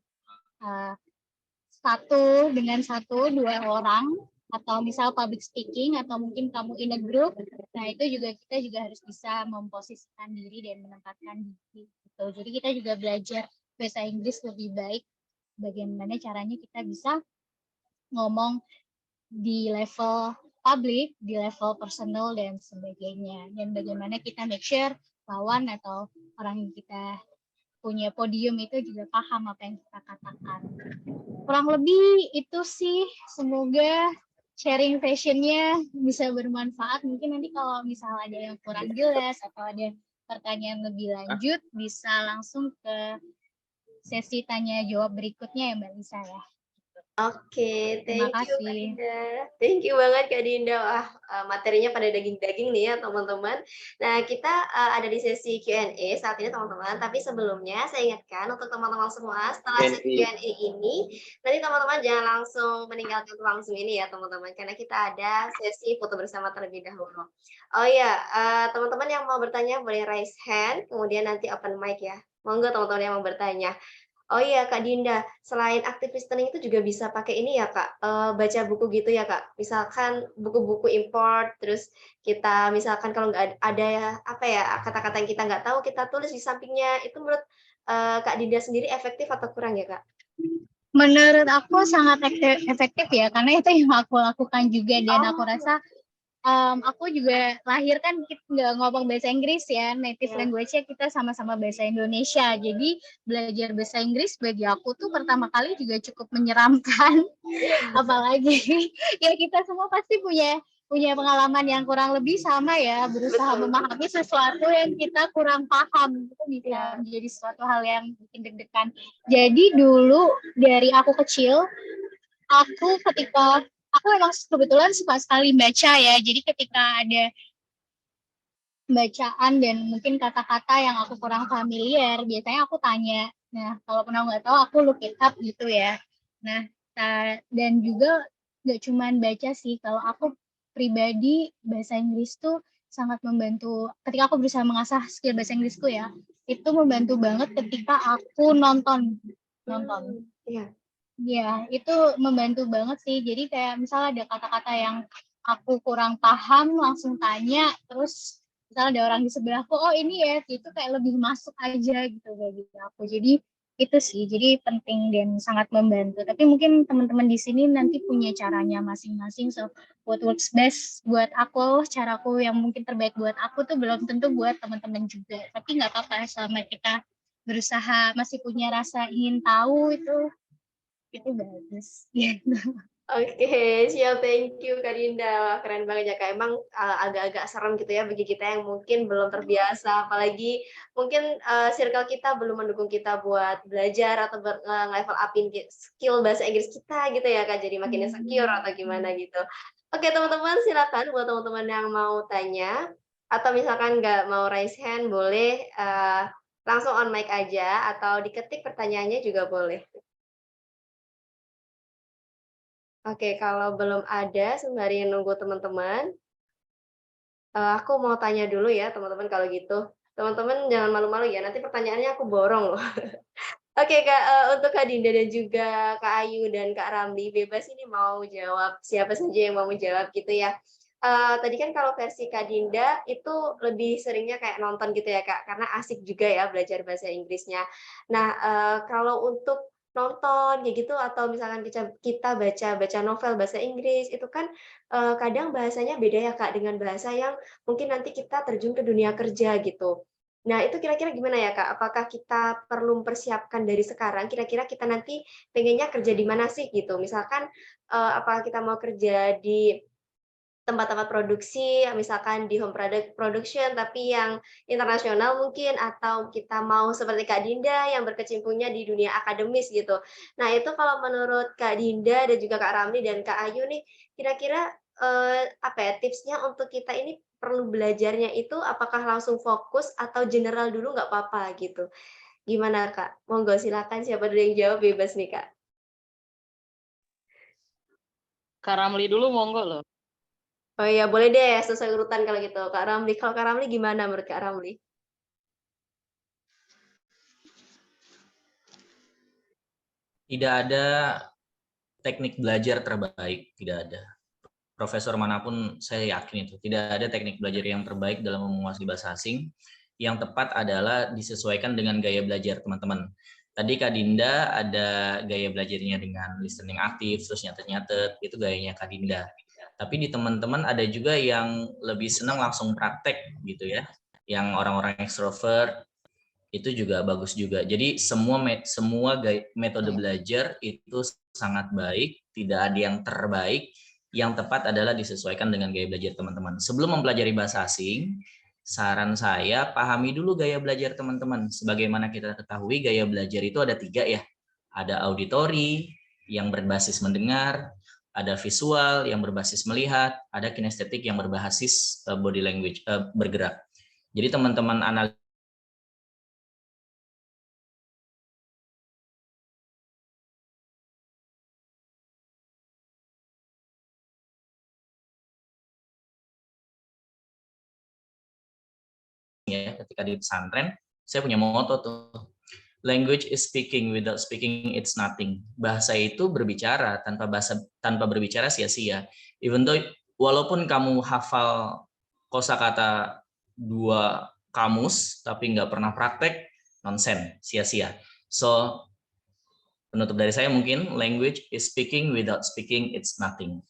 S2: dua orang, atau misal public speaking, atau mungkin kamu in a group. Nah, itu juga kita juga harus bisa memposisikan diri dan menempatkan diri gitu. Jadi kita juga belajar bahasa Inggris lebih baik, bagaimana caranya kita bisa ngomong di level public, di level personal dan sebagainya, dan bagaimana kita make sure lawan atau orang yang kita punya podium itu juga paham apa yang kita katakan. Kurang lebih itu sih, semoga sharing session-nya bisa bermanfaat. Mungkin nanti kalau misalnya ada yang kurang jelas atau ada pertanyaan lebih lanjut, bisa langsung ke sesi tanya jawab berikutnya ya Mbak Lisa ya.
S1: Oke,
S2: Terima
S1: thank you Kak
S2: kasih.
S1: Dinda. Thank you banget Kak Dinda. Wah, materinya pada daging-daging nih ya teman-teman. Nah, kita ada di sesi Q&A saat ini teman-teman. Tapi sebelumnya saya ingatkan untuk teman-teman semua, setelah sesi Q&A ini, nanti teman-teman jangan langsung meninggalkan ruang Zoom ini ya teman-teman. Karena kita ada sesi foto bersama terlebih dahulu. Oh iya, teman-teman yang mau bertanya boleh raise hand, kemudian nanti open mic ya. Monggo teman-teman yang mau bertanya. Oh iya Kak Dinda, selain active listening itu juga bisa pakai ini ya Kak, baca buku gitu ya Kak? Misalkan buku-buku import, terus kita misalkan kalau nggak ada apa ya, kata-kata yang kita nggak tahu, kita tulis di sampingnya. Itu menurut, Kak Dinda sendiri efektif atau kurang ya Kak?
S2: Menurut aku sangat efektif ya, karena itu yang aku lakukan juga, dan aku rasa aku juga lahir kan nggak ngomong bahasa Inggris ya, native language-nya kita sama-sama bahasa Indonesia. Jadi belajar bahasa Inggris bagi aku tuh pertama kali juga cukup menyeramkan. Apalagi ya kita semua pasti punya pengalaman yang kurang lebih sama ya, berusaha memahami sesuatu yang kita kurang paham. Itu bisa menjadi suatu hal yang bikin deg-degan. Jadi dulu dari aku kecil, aku memang kebetulan suka sekali baca ya. Jadi ketika ada bacaan dan mungkin kata-kata yang aku kurang familiar, biasanya aku tanya. Nah, kalau pernah nggak tahu, aku look it up gitu ya. Nah, dan juga nggak cuma baca sih. Kalau aku pribadi, bahasa Inggris tuh sangat membantu. Ketika aku berusaha mengasah skill bahasa Inggrisku ya, itu membantu banget ketika aku nonton.
S1: Iya.
S2: Ya, itu membantu banget sih. Jadi kayak misalnya ada kata-kata yang aku kurang paham, langsung tanya, terus misalnya ada orang di sebelahku, oh ini ya, itu kayak lebih masuk aja gitu bagi aku. Jadi itu sih, jadi penting dan sangat membantu. Tapi mungkin teman-teman di sini nanti punya caranya masing-masing. So, what works best buat aku, caraku yang mungkin terbaik buat aku tuh belum tentu buat teman-teman juga. Tapi nggak apa-apa selama kita berusaha masih punya rasa ingin tahu itu bagus.
S1: Oke, siap. Thank you Kak Dinda. Wah, keren banget ya Kak. Emang agak-agak serem gitu ya bagi kita yang mungkin belum terbiasa, apalagi mungkin circle kita belum mendukung kita buat belajar atau level upin skill bahasa Inggris kita gitu ya Kak. Jadi makin insecure atau gimana gitu. Oke teman-teman, silakan buat teman-teman yang mau tanya atau misalkan nggak mau raise hand, boleh langsung on mic aja atau diketik pertanyaannya juga boleh. Oke, kalau belum ada, sembari nunggu teman-teman, aku mau tanya dulu ya teman-teman kalau gitu. Teman-teman jangan malu-malu ya, nanti pertanyaannya aku borong loh. Oke Kak, untuk Kak Dinda dan juga Kak Ayu dan Kak Ramli, bebas ini mau jawab, siapa saja yang mau menjawab gitu ya. Tadi kan kalau versi Kak Dinda itu lebih seringnya kayak nonton gitu ya Kak, karena asik juga ya belajar bahasa Inggrisnya. Nah, kalau untuk nonton kayak gitu atau misalkan kita baca novel bahasa Inggris, itu kan, kadang bahasanya beda ya Kak, dengan bahasa yang mungkin nanti kita terjun ke dunia kerja gitu. Nah, itu kira-kira gimana ya, Kak? Apakah kita perlu mempersiapkan dari sekarang, kira-kira kita nanti pengennya kerja di mana sih, gitu? Misalkan, apakah kita mau kerja di tempat-tempat produksi, misalkan di home production, tapi yang internasional mungkin, atau kita mau seperti Kak Dinda yang berkecimpungnya di dunia akademis, gitu. Nah, itu kalau menurut Kak Dinda dan juga Kak Ramli dan Kak Ayu nih, kira-kira, apa ya, tipsnya untuk kita ini perlu belajarnya itu apakah langsung fokus atau general dulu nggak apa-apa, gitu. Gimana, Kak? Monggo silakan siapa dulu yang jawab, bebas nih, Kak.
S4: Kak Ramli dulu monggo loh.
S1: Oh iya, boleh deh sesuai urutan kalau gitu. Kak Ramli, kalau Kak Ramli gimana menurut Kak Ramli?
S3: Tidak ada teknik belajar terbaik, tidak ada. Profesor manapun saya yakin itu, tidak ada teknik belajar yang terbaik dalam menguasai bahasa asing. Yang tepat adalah disesuaikan dengan gaya belajar teman-teman. Tadi Kak Dinda ada gaya belajarnya dengan listening aktif, terus nyatet-nyatet, itu gayanya Kak Dinda. Tapi di teman-teman ada juga yang lebih senang langsung praktek gitu ya, yang orang-orang extrovert, itu juga bagus juga. Jadi semua metode belajar itu sangat baik, tidak ada yang terbaik. Yang tepat adalah disesuaikan dengan gaya belajar teman-teman. Sebelum mempelajari bahasa asing, saran saya pahami dulu gaya belajar teman-teman. Sebagaimana kita ketahui gaya belajar itu ada 3 ya. Ada auditori yang berbasis mendengar, ada visual yang berbasis melihat, ada kinestetik yang berbasis body language, bergerak. Jadi teman-teman analis ya, ketika di pesantren saya punya moto tuh, language is speaking, without speaking it's nothing. Bahasa itu berbicara, tanpa berbicara sia-sia. Even though walaupun kamu hafal kosakata 2 kamus tapi nggak pernah praktek, nonsen, sia-sia. So penutup dari saya mungkin language is speaking, without speaking it's nothing.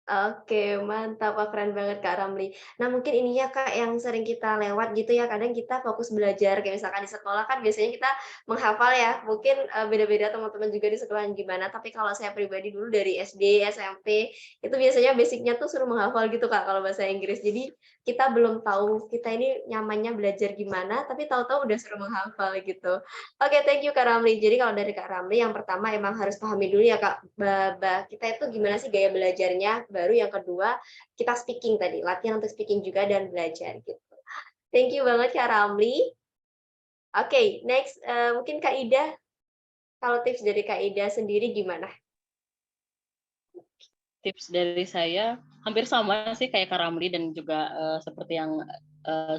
S1: Oke, mantap. Wah, keren banget Kak Ramli. Nah, mungkin ininya Kak yang sering kita lewat gitu ya, kadang kita fokus belajar, kayak misalkan di sekolah kan biasanya kita menghafal ya, mungkin, beda-beda teman-teman juga di sekolah gimana, tapi kalau saya pribadi dulu dari SD, SMP, itu biasanya basic-nya tuh suruh menghafal gitu Kak, kalau bahasa Inggris. Jadi, kita belum tahu kita ini nyamannya belajar gimana, tapi tahu-tahu udah suruh menghafal gitu. Oke, thank you Kak Ramli. Jadi kalau dari Kak Ramli yang pertama emang harus pahami dulu ya Kak, kita itu gimana sih gaya belajarnya, baru yang kedua kita speaking tadi, latihan untuk speaking juga dan belajar gitu. Thank you banget Kak Ramli. Oke, next, mungkin Kak Ida, kalau tips dari Kak Ida sendiri gimana?
S4: Tips dari saya hampir sama sih kayak Kak Ramli dan juga seperti yang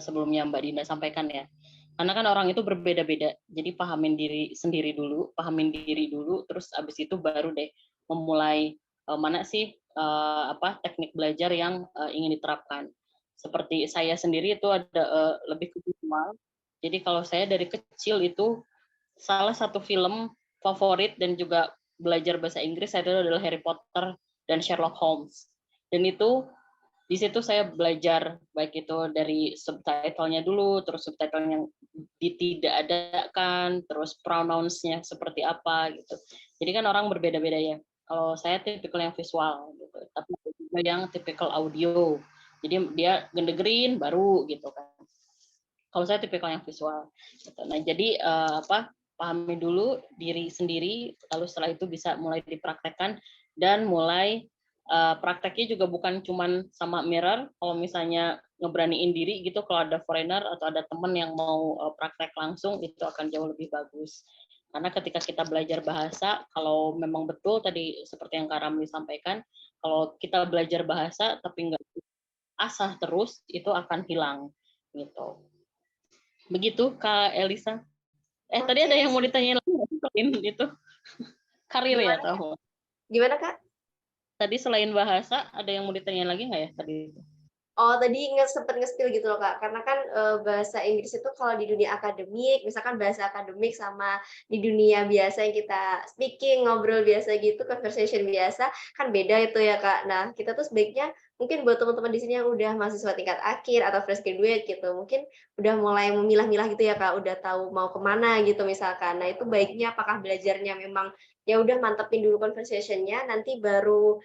S4: sebelumnya Mbak Dinda sampaikan ya. Karena kan orang itu berbeda-beda, jadi pahamin diri dulu, terus abis itu baru deh memulai mana sih teknik belajar yang ingin diterapkan. Seperti saya sendiri itu ada lebih ke visual. Jadi kalau saya dari kecil itu salah satu film favorit dan juga belajar bahasa Inggris saya adalah Harry Potter dan Sherlock Holmes. Dan itu di situ saya belajar baik itu dari subtitlenya dulu, terus subtitle yang tidak adakan, terus pronouns-nya seperti apa gitu. Jadi kan orang berbeda-beda ya. Kalau saya tipikal yang visual gitu, tapi yang tipikal audio. Jadi dia gendegerin baru gitu kan. Kalau saya tipikal yang visual. Gitu. Nah jadi pahami dulu diri sendiri, lalu setelah itu bisa mulai dipraktekkan dan mulai prakteknya juga bukan cuman sama mirror. Kalau misalnya ngeberaniin diri gitu, kalau ada foreigner atau ada teman yang mau praktek langsung, itu akan jauh lebih bagus. Karena ketika kita belajar bahasa, kalau memang betul tadi seperti yang Kak Ramli sampaikan, kalau kita belajar bahasa tapi nggak asah terus, itu akan hilang gitu. Begitu Kak Elisa. Tadi ada yang mau ditanyain lagi selain itu karir ya tahu?
S1: Gimana Kak?
S4: Tadi selain bahasa, ada yang mau ditanyain lagi nggak ya tadi?
S1: Oh, tadi sempat nge-spill gitu loh, Kak. Karena kan bahasa Inggris itu kalau di dunia akademik, misalkan bahasa akademik sama di dunia biasa yang kita speaking, ngobrol biasa gitu, conversation biasa, kan beda itu ya, Kak. Nah, kita tuh sebaiknya mungkin buat teman-teman di sini yang udah mahasiswa tingkat akhir atau fresh graduate gitu, mungkin udah mulai memilah-milah gitu ya, Kak, udah tahu mau kemana gitu misalkan. Nah, itu baiknya apakah belajarnya memang ya udah mantepin dulu conversation-nya, nanti baru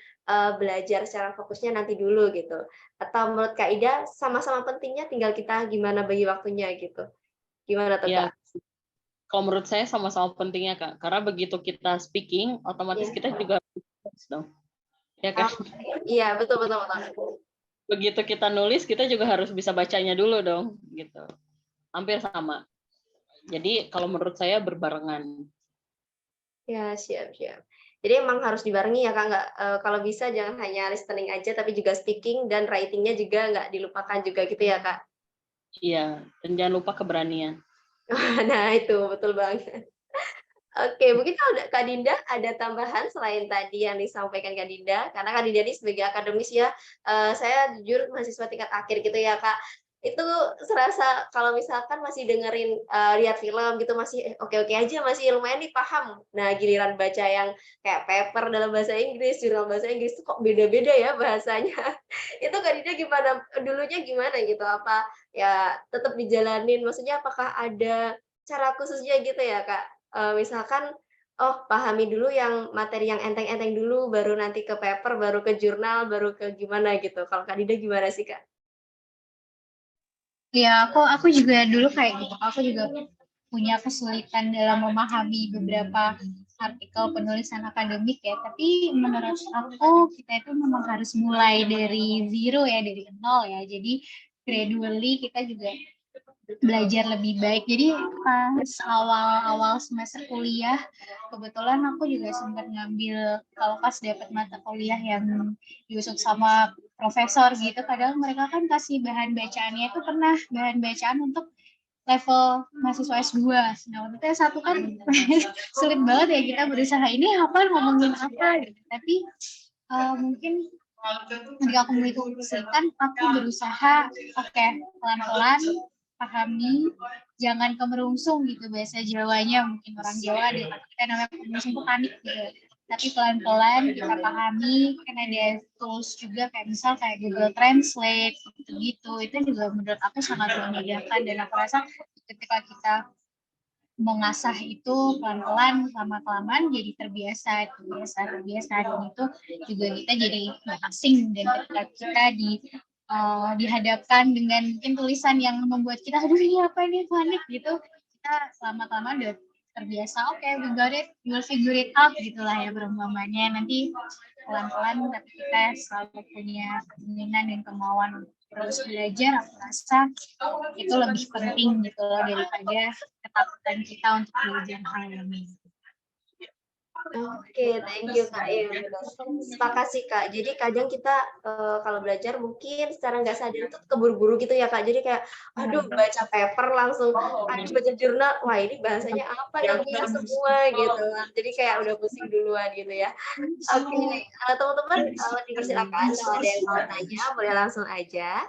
S1: belajar secara fokusnya nanti dulu gitu. Atau menurut Kak Ida sama-sama pentingnya, tinggal kita gimana bagi waktunya gitu. Gimana tuh
S4: Ya,
S1: Kak?
S4: kalau menurut saya sama-sama pentingnya Kak, karena begitu kita speaking, otomatis
S1: Iya.
S4: kita juga dong, ya kan?
S1: Iya, betul.
S4: Begitu kita nulis, kita juga harus bisa bacanya dulu dong, gitu. Hampir sama. Jadi kalau menurut saya berbarengan.
S1: Ya, siap. Jadi emang harus dibarengi ya Kak, nggak kalau bisa jangan hanya listening aja, tapi juga speaking dan writing-nya juga nggak dilupakan juga gitu ya Kak?
S4: Iya, dan jangan lupa keberanian.
S1: Nah itu, betul banget. Oke, mungkin kalau Kak Dinda ada tambahan selain tadi yang disampaikan Kak Dinda, karena Kak Dinda ini sebagai akademis ya, saya jujur mahasiswa tingkat akhir gitu ya Kak, itu serasa kalau misalkan masih dengerin, lihat film gitu masih oke-oke aja, masih lumayan nih paham. Nah giliran baca yang kayak paper dalam bahasa Inggris, jurnal bahasa Inggris itu kok beda-beda ya bahasanya. Itu Kak Dinda gimana, dulunya gimana gitu? Apa ya tetap dijalanin, maksudnya apakah ada cara khususnya gitu ya Kak? Misalkan, oh pahami dulu yang materi yang enteng-enteng dulu, baru nanti ke paper, baru ke jurnal, baru ke gimana gitu. Kalau Kak Dida gimana sih, Kak?
S2: Ya, aku juga dulu kayak gitu. Aku juga punya kesulitan dalam memahami beberapa artikel penulisan akademik ya. Tapi menurut aku kita itu memang harus mulai dari zero ya, dari nol ya. Jadi gradually kita juga belajar lebih baik. Jadi pas awal-awal semester kuliah, kebetulan aku juga sempat ngambil, kalau pas dapat mata kuliah yang diusut sama profesor gitu, kadang mereka kan kasih bahan bacaannya itu pernah bahan bacaan untuk level mahasiswa S2. Nah, waktu itu S1 kan sulit banget ya kita berusaha ini apa ngomongin apa gitu. Tapi mungkin ketika aku mulai kesulitan, aku berusaha pelan-pelan pahami, jangan kemerungsung gitu bahasa Jawanya, mungkin orang Jawa ada kita namanya kemerungsung itu panik gitu. Tapi pelan-pelan kita pahami, kan ada tools juga kayak misal kayak Google Translate gitu, itu juga menurut aku sangat memudahkan dan aku rasa ketika kita mengasah itu pelan-pelan lama-kelamaan jadi terbiasa dan itu juga kita jadi nggak asing, dan ketika kita dihadapkan dengan mungkin tulisan yang membuat kita aduh ini apa ini panik gitu, kita lama-lama udah terbiasa, oke, we got it, we'll figure it out gitulah ya perumpamannya. Nanti pelan-pelan tapi kita selalu punya keinginan dan kemauan untuk terus belajar. Aku rasa itu lebih penting gitu loh daripada ketakutan kita untuk belajar hal ini.
S1: Oke, thank you Kak. Iya benar. Sepakat sih Kak. Jadi kadang kita kalau belajar mungkin secara nggak sadar tuh keburu-buru gitu ya Kak. Jadi kayak, aduh baca paper langsung, aduh baca jurnal, wah ini bahasanya apa nih ya semua gitu. Jadi kayak udah pusing duluan gitu ya. Oke, teman-teman dipersilakan kalau ada yang mau tanya boleh langsung aja.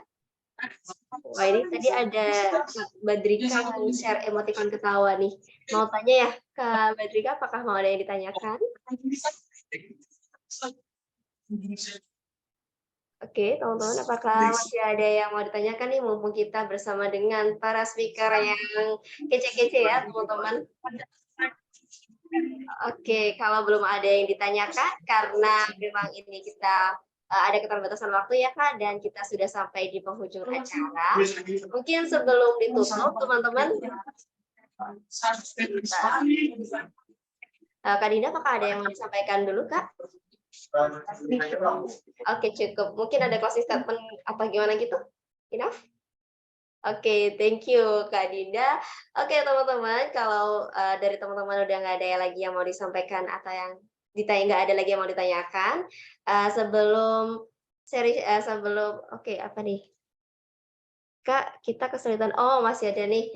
S1: Wah ini tadi ada Kak Badrika yang share emoticon ketawa nih. Mau tanya ya Kak Badrika, apakah mau ada yang ditanyakan? Oke, teman-teman, apakah masih ada yang mau ditanyakan nih mumpung kita bersama dengan para speaker yang kece-kece ya, teman-teman? Oke, kalau belum ada yang ditanyakan karena memang ini kita ada keterbatasan waktu ya Kak, dan kita sudah sampai di penghujung acara. Mungkin sebelum ditutup, teman-teman, Kak Dinda, apakah ada yang mau disampaikan dulu Kak? Oke, cukup. Mungkin ada closing statement apa gimana gitu? Enough? Oke, thank you Kak Dinda. Oke teman-teman, kalau dari teman-teman udah nggak ada lagi yang mau disampaikan atau yang nggak ada lagi yang mau ditanyakan, sebelum oke apa nih? Kak, kita kesulitan. Oh, masih ada nih.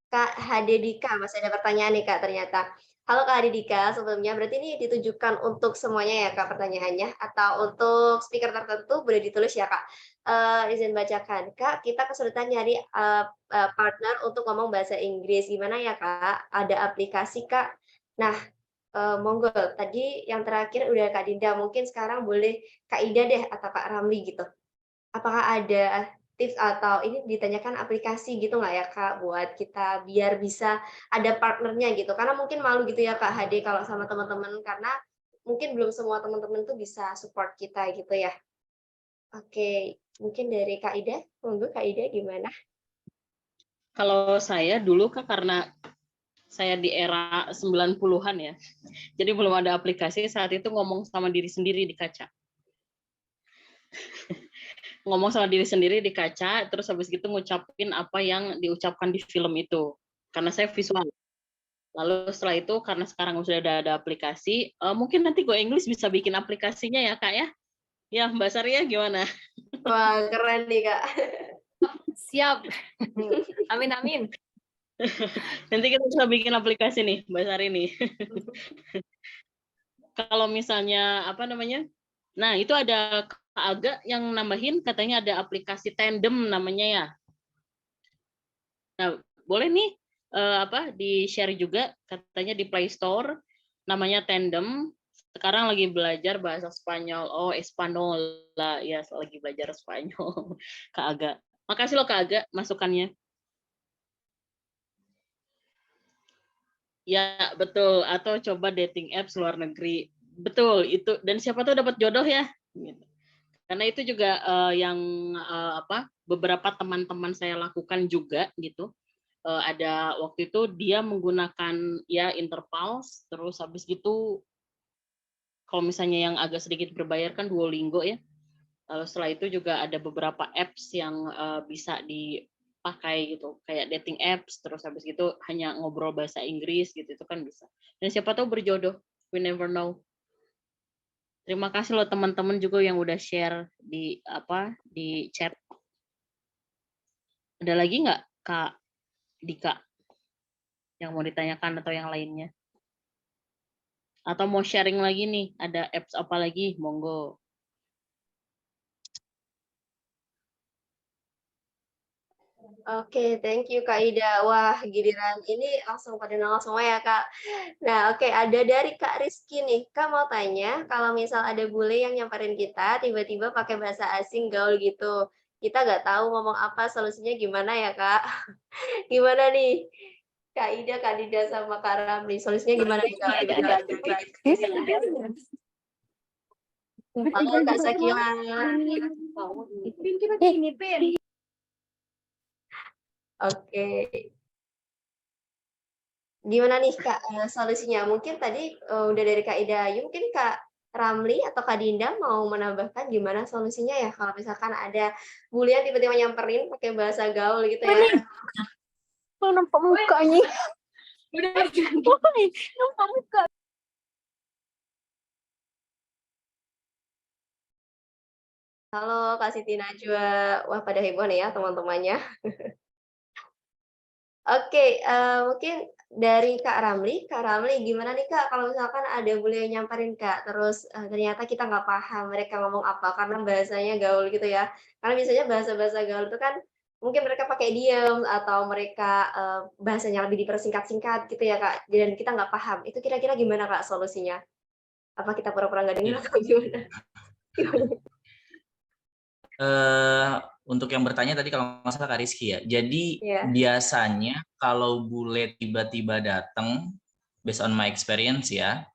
S1: Kak Hadedika, masih ada pertanyaan nih Kak ternyata. Halo Kak Hadedika, sebelumnya berarti ini ditujukan untuk semuanya ya Kak pertanyaannya atau untuk speaker tertentu boleh ditulis ya Kak. Izin bacakan. Kak, kita kesulitan nyari partner untuk ngomong bahasa Inggris. Gimana ya Kak? Ada aplikasi Kak? Nah, monggo. Tadi yang terakhir udah Kak Dinda, mungkin sekarang boleh Kak Ida deh atau Kak Ramli gitu. Apakah ada tips atau ini ditanyakan aplikasi gitu nggak ya Kak, buat kita biar bisa ada partnernya gitu? Karena mungkin malu gitu ya Kak HD kalau sama teman-teman, karena mungkin belum semua teman-teman tuh bisa support kita gitu ya. Oke, mungkin dari Kak Ida, monggo Kak Ida gimana?
S4: Kalau saya dulu Kak, karena saya di era 90-an ya, jadi belum ada aplikasi, saat itu ngomong sama diri sendiri di kaca. Ngomong sama diri sendiri di kaca, terus habis gitu ngucapin apa yang diucapkan di film itu. Karena saya visual. Lalu setelah itu, karena sekarang sudah ada aplikasi, mungkin nanti Go English bisa bikin aplikasinya ya Kak ya? Ya Mbak Saria gimana?
S1: Wah, keren nih Kak.
S7: Siap. Amin, amin.
S4: Nanti kita bisa bikin aplikasi nih Mbak Sari nih. Kalau misalnya, apa namanya? Nah, itu ada Kak Aga yang nambahin, katanya ada aplikasi Tandem namanya ya. Nah, boleh nih di-share juga, katanya di Play Store, namanya Tandem. Sekarang lagi belajar bahasa Spanyol. Oh, Espanola. Ya, lagi belajar Spanyol. Kak Aga. Makasih loh Kak Aga masukannya. Ya, betul. Atau coba dating apps luar negeri. Betul, itu. Dan siapa tahu dapat jodoh ya. Gitu. Karena itu juga yang beberapa teman-teman saya lakukan juga gitu. Ada waktu itu dia menggunakan ya Interpulse, terus habis gitu kalau misalnya yang agak sedikit berbayar kan Duolingo ya. Lalu setelah itu juga ada beberapa apps yang bisa dipakai gitu, kayak dating apps, terus habis gitu hanya ngobrol bahasa Inggris gitu, itu kan bisa. Dan siapa tahu berjodoh, we never know. Terima kasih loh teman-teman juga yang udah share di chat. Ada lagi nggak Kak Dika yang mau ditanyakan atau yang lainnya? Atau mau sharing lagi nih, ada apps apa lagi? Monggo.
S1: Oke, thank you Kak Ida. Wah, giliran ini langsung pada nongol semua ya Kak. Nah, oke, ada dari Kak Rizky nih. Kak mau tanya, kalau misal ada bule yang nyamperin kita, tiba-tiba pakai bahasa asing gaul gitu. Kita nggak tahu ngomong apa, solusinya gimana ya Kak? Gimana nih? Kak Ida, Kak Dida, sama Kak Ramli. Solusinya gimana nih Kak? Halo Kak Sakila. Oke. Gimana nih Kak solusinya? Mungkin tadi udah dari Kak Ida Ayu, mungkin Kak Ramli atau Kak Dinda mau menambahkan gimana solusinya ya kalau misalkan ada bulian tiba-tiba nyamperin pakai bahasa gaul gitu ya?
S7: Nampak mukanya. Udah nampak muka.
S1: Halo Kak Siti Najwa. Wah, pada heboh nih ya teman-temannya. Oke, mungkin dari Kak Ramli gimana nih Kak kalau misalkan ada bule yang nyamperin Kak, terus, ternyata kita nggak paham mereka ngomong apa karena bahasanya gaul gitu ya. Karena biasanya bahasa-bahasa gaul itu kan mungkin mereka pakai diem atau mereka, bahasanya lebih dipersingkat-singkat gitu ya Kak, dan kita nggak paham. Itu kira-kira gimana Kak solusinya? Apa kita pura-pura nggak dengar
S3: Iya.
S1: atau gimana? Gimana?
S3: Untuk yang bertanya tadi kalau nggak salah Kak Rizky ya. Jadi
S1: Iya.
S3: biasanya kalau bule tiba-tiba datang, based on my experience ya,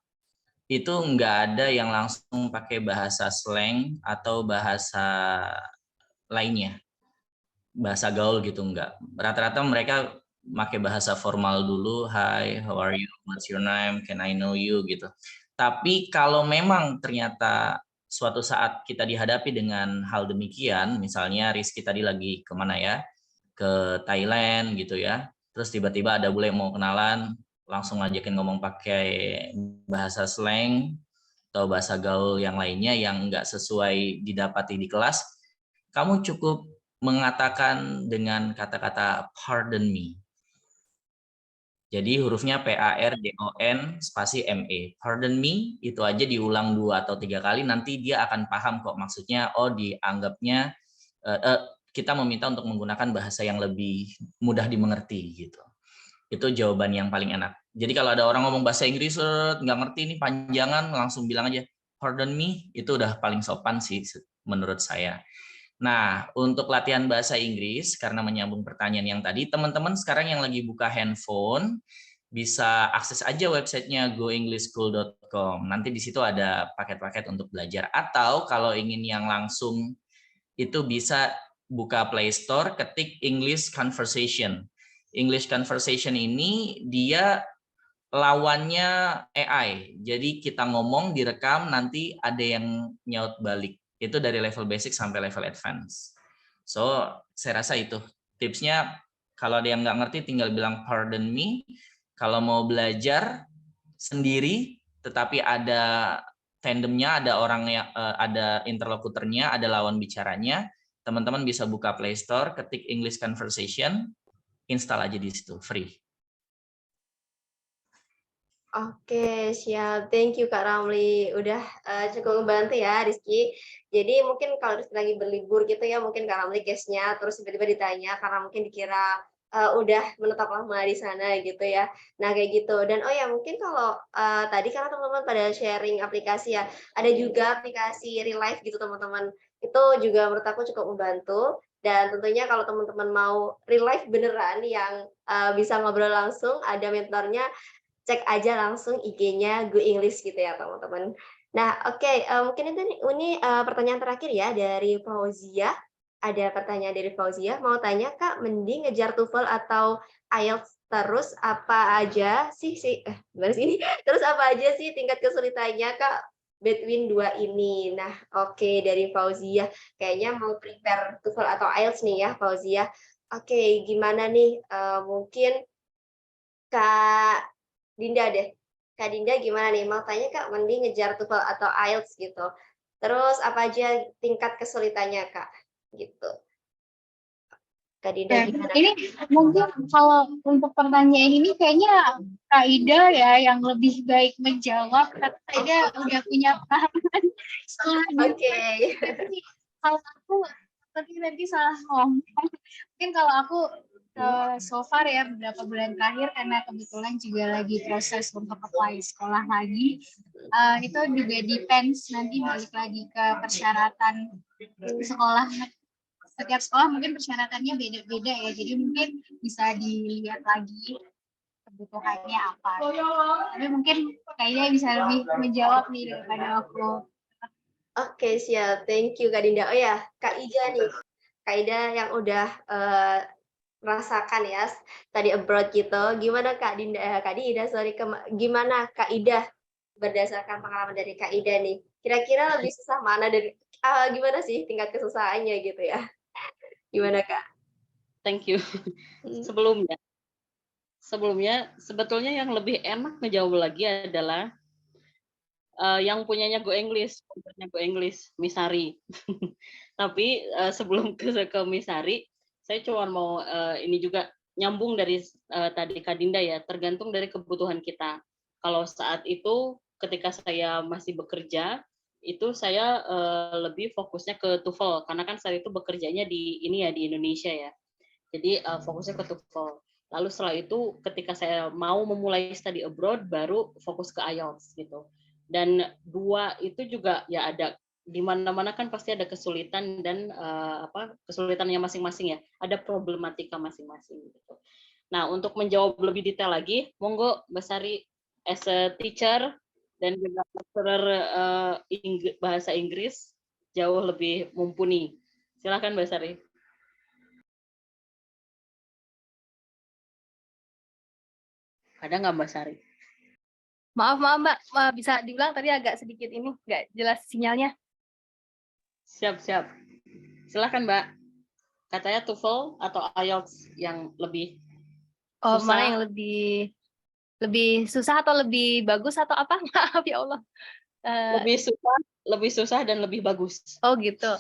S3: itu nggak ada yang langsung pakai bahasa slang atau bahasa lainnya, bahasa gaul gitu nggak. Rata-rata mereka pakai bahasa formal dulu, hi, how are you, what's your name, can I know you gitu. Tapi kalau memang ternyata suatu saat kita dihadapi dengan hal demikian, misalnya Rizky tadi lagi kemana ya, ke Thailand gitu ya, terus tiba-tiba ada bule mau kenalan, langsung ngajakin ngomong pakai bahasa slang atau bahasa gaul yang lainnya yang nggak sesuai didapati di kelas, kamu cukup mengatakan dengan kata-kata pardon me. Jadi hurufnya PARDON spasi ME. Pardon me, itu aja diulang 2 atau 3 kali, nanti dia akan paham kok maksudnya, oh dianggapnya kita meminta untuk menggunakan bahasa yang lebih mudah dimengerti gitu. Itu jawaban yang paling enak. Jadi kalau ada orang ngomong bahasa Inggris nggak ngerti nih panjangan, langsung bilang aja pardon me, itu udah paling sopan sih menurut saya. Nah, untuk latihan bahasa Inggris, karena menyambung pertanyaan yang tadi, teman-teman sekarang yang lagi buka handphone, bisa akses aja websitenya goenglishschool.com. Nanti di situ ada paket-paket untuk belajar. Atau kalau ingin yang langsung, itu bisa buka Play Store, ketik English Conversation. English Conversation ini dia lawannya AI. Jadi kita ngomong, direkam, nanti ada yang nyaut balik. Itu dari level basic sampai level advance. So, saya rasa itu tipsnya. Kalau ada yang nggak ngerti, tinggal bilang pardon me. Kalau mau belajar sendiri, tetapi ada tandemnya, ada orangnya, ada interlokutornya, ada lawan bicaranya, teman-teman bisa buka Play Store, ketik English Conversation, install aja di situ, free.
S1: Oke, siap. Thank you Kak Ramli. Udah cukup membantu ya Rizky. Jadi mungkin kalau Rizky lagi berlibur gitu ya, mungkin Kak Ramli guest-nya, terus tiba-tiba ditanya karena mungkin dikira udah menetap lama di sana gitu ya. Nah kayak gitu. Dan oh ya mungkin kalau tadi karena teman-teman pada sharing aplikasi ya, ada juga aplikasi Real Life gitu teman-teman. Itu juga menurut aku cukup membantu. Dan tentunya kalau teman-teman mau real life beneran yang bisa ngobrol langsung, ada mentornya, cek aja langsung IG-nya Go English gitu ya teman-teman. Nah oke, mungkin ini pertanyaan terakhir ya dari Fauzia. Ada pertanyaan dari Fauzia, mau tanya Kak, mending ngejar TOEFL atau IELTS terus apa aja sih gimana sih ini? Terus apa aja sih tingkat kesulitannya Kak between 2 ini? Nah oke dari Fauzia, kayaknya mau prepare TOEFL atau IELTS nih ya Fauzia. Oke, gimana nih, mungkin Kak Dinda deh. Kak Dinda gimana nih? Mau tanya Kak, mending ngejar TOEFL atau IELTS gitu. Terus apa aja tingkat kesulitannya Kak? Gitu. Kak Dinda
S2: Nah,
S1: gimana
S2: ini
S1: Kak?
S2: mungkin kalau untuk pertanyaan ini kayaknya Kak Ida ya yang lebih baik menjawab karena Kak Ida udah punya pengalaman setelah di
S1: Oke.
S2: tapi kalau aku nanti salah ngomong. Mungkin kalau aku so far ya beberapa bulan terakhir karena kebetulan juga lagi proses untuk apply sekolah lagi, itu juga depends nanti balik lagi ke persyaratan sekolah. Setiap sekolah mungkin persyaratannya beda-beda ya, jadi mungkin bisa dilihat lagi kebutuhannya apa. Tapi mungkin kayaknya bisa lebih menjawab nih daripada aku.
S1: Oke, siap. Thank you Kak Dinda. Oh ya, Kak Ida nih. Kak Ida yang udah merasakan ya tadi abroad gitu. Gimana Kak Dinda, Kak Dinda, sorry, gimana Kak Ida berdasarkan pengalaman dari Kak Ida nih? Kira-kira lebih susah mana dari gimana sih tingkat kesusahannya gitu ya? Gimana Kak?
S4: Thank you. Sebelumnya sebetulnya yang lebih enak ngejawab lagi adalah yang punyanya Go English, Misari. Tapi sebelum ke Misari, saya cuma mau ini juga nyambung dari tadi Kak Dinda ya, tergantung dari kebutuhan kita. Kalau saat itu ketika saya masih bekerja, itu saya lebih fokusnya ke TOEFL karena kan saat itu bekerjanya di Indonesia ya. Jadi fokusnya ke TOEFL. Lalu setelah itu ketika saya mau memulai study abroad baru fokus ke IELTS gitu. Dan dua itu juga ya ada di mana-mana kan pasti ada kesulitan dan kesulitannya masing-masing ya. Ada problematika masing-masing gitu. Nah, untuk menjawab lebih detail lagi, monggo Mbak Sari as a teacher dan juga lecturer bahasa Inggris jauh lebih mumpuni. Silakan Mbak Sari. Ada nggak Mbak Sari?
S7: Maaf Mbak, bisa diulang tadi agak sedikit ini nggak jelas sinyalnya.
S4: Siap. Silakan Mbak. Katanya TOEFL atau IELTS yang lebih susah?
S7: Mana yang lebih susah atau lebih bagus atau apa? Maaf ya Allah.
S4: Lebih susah dan lebih bagus.
S7: Oh gitu.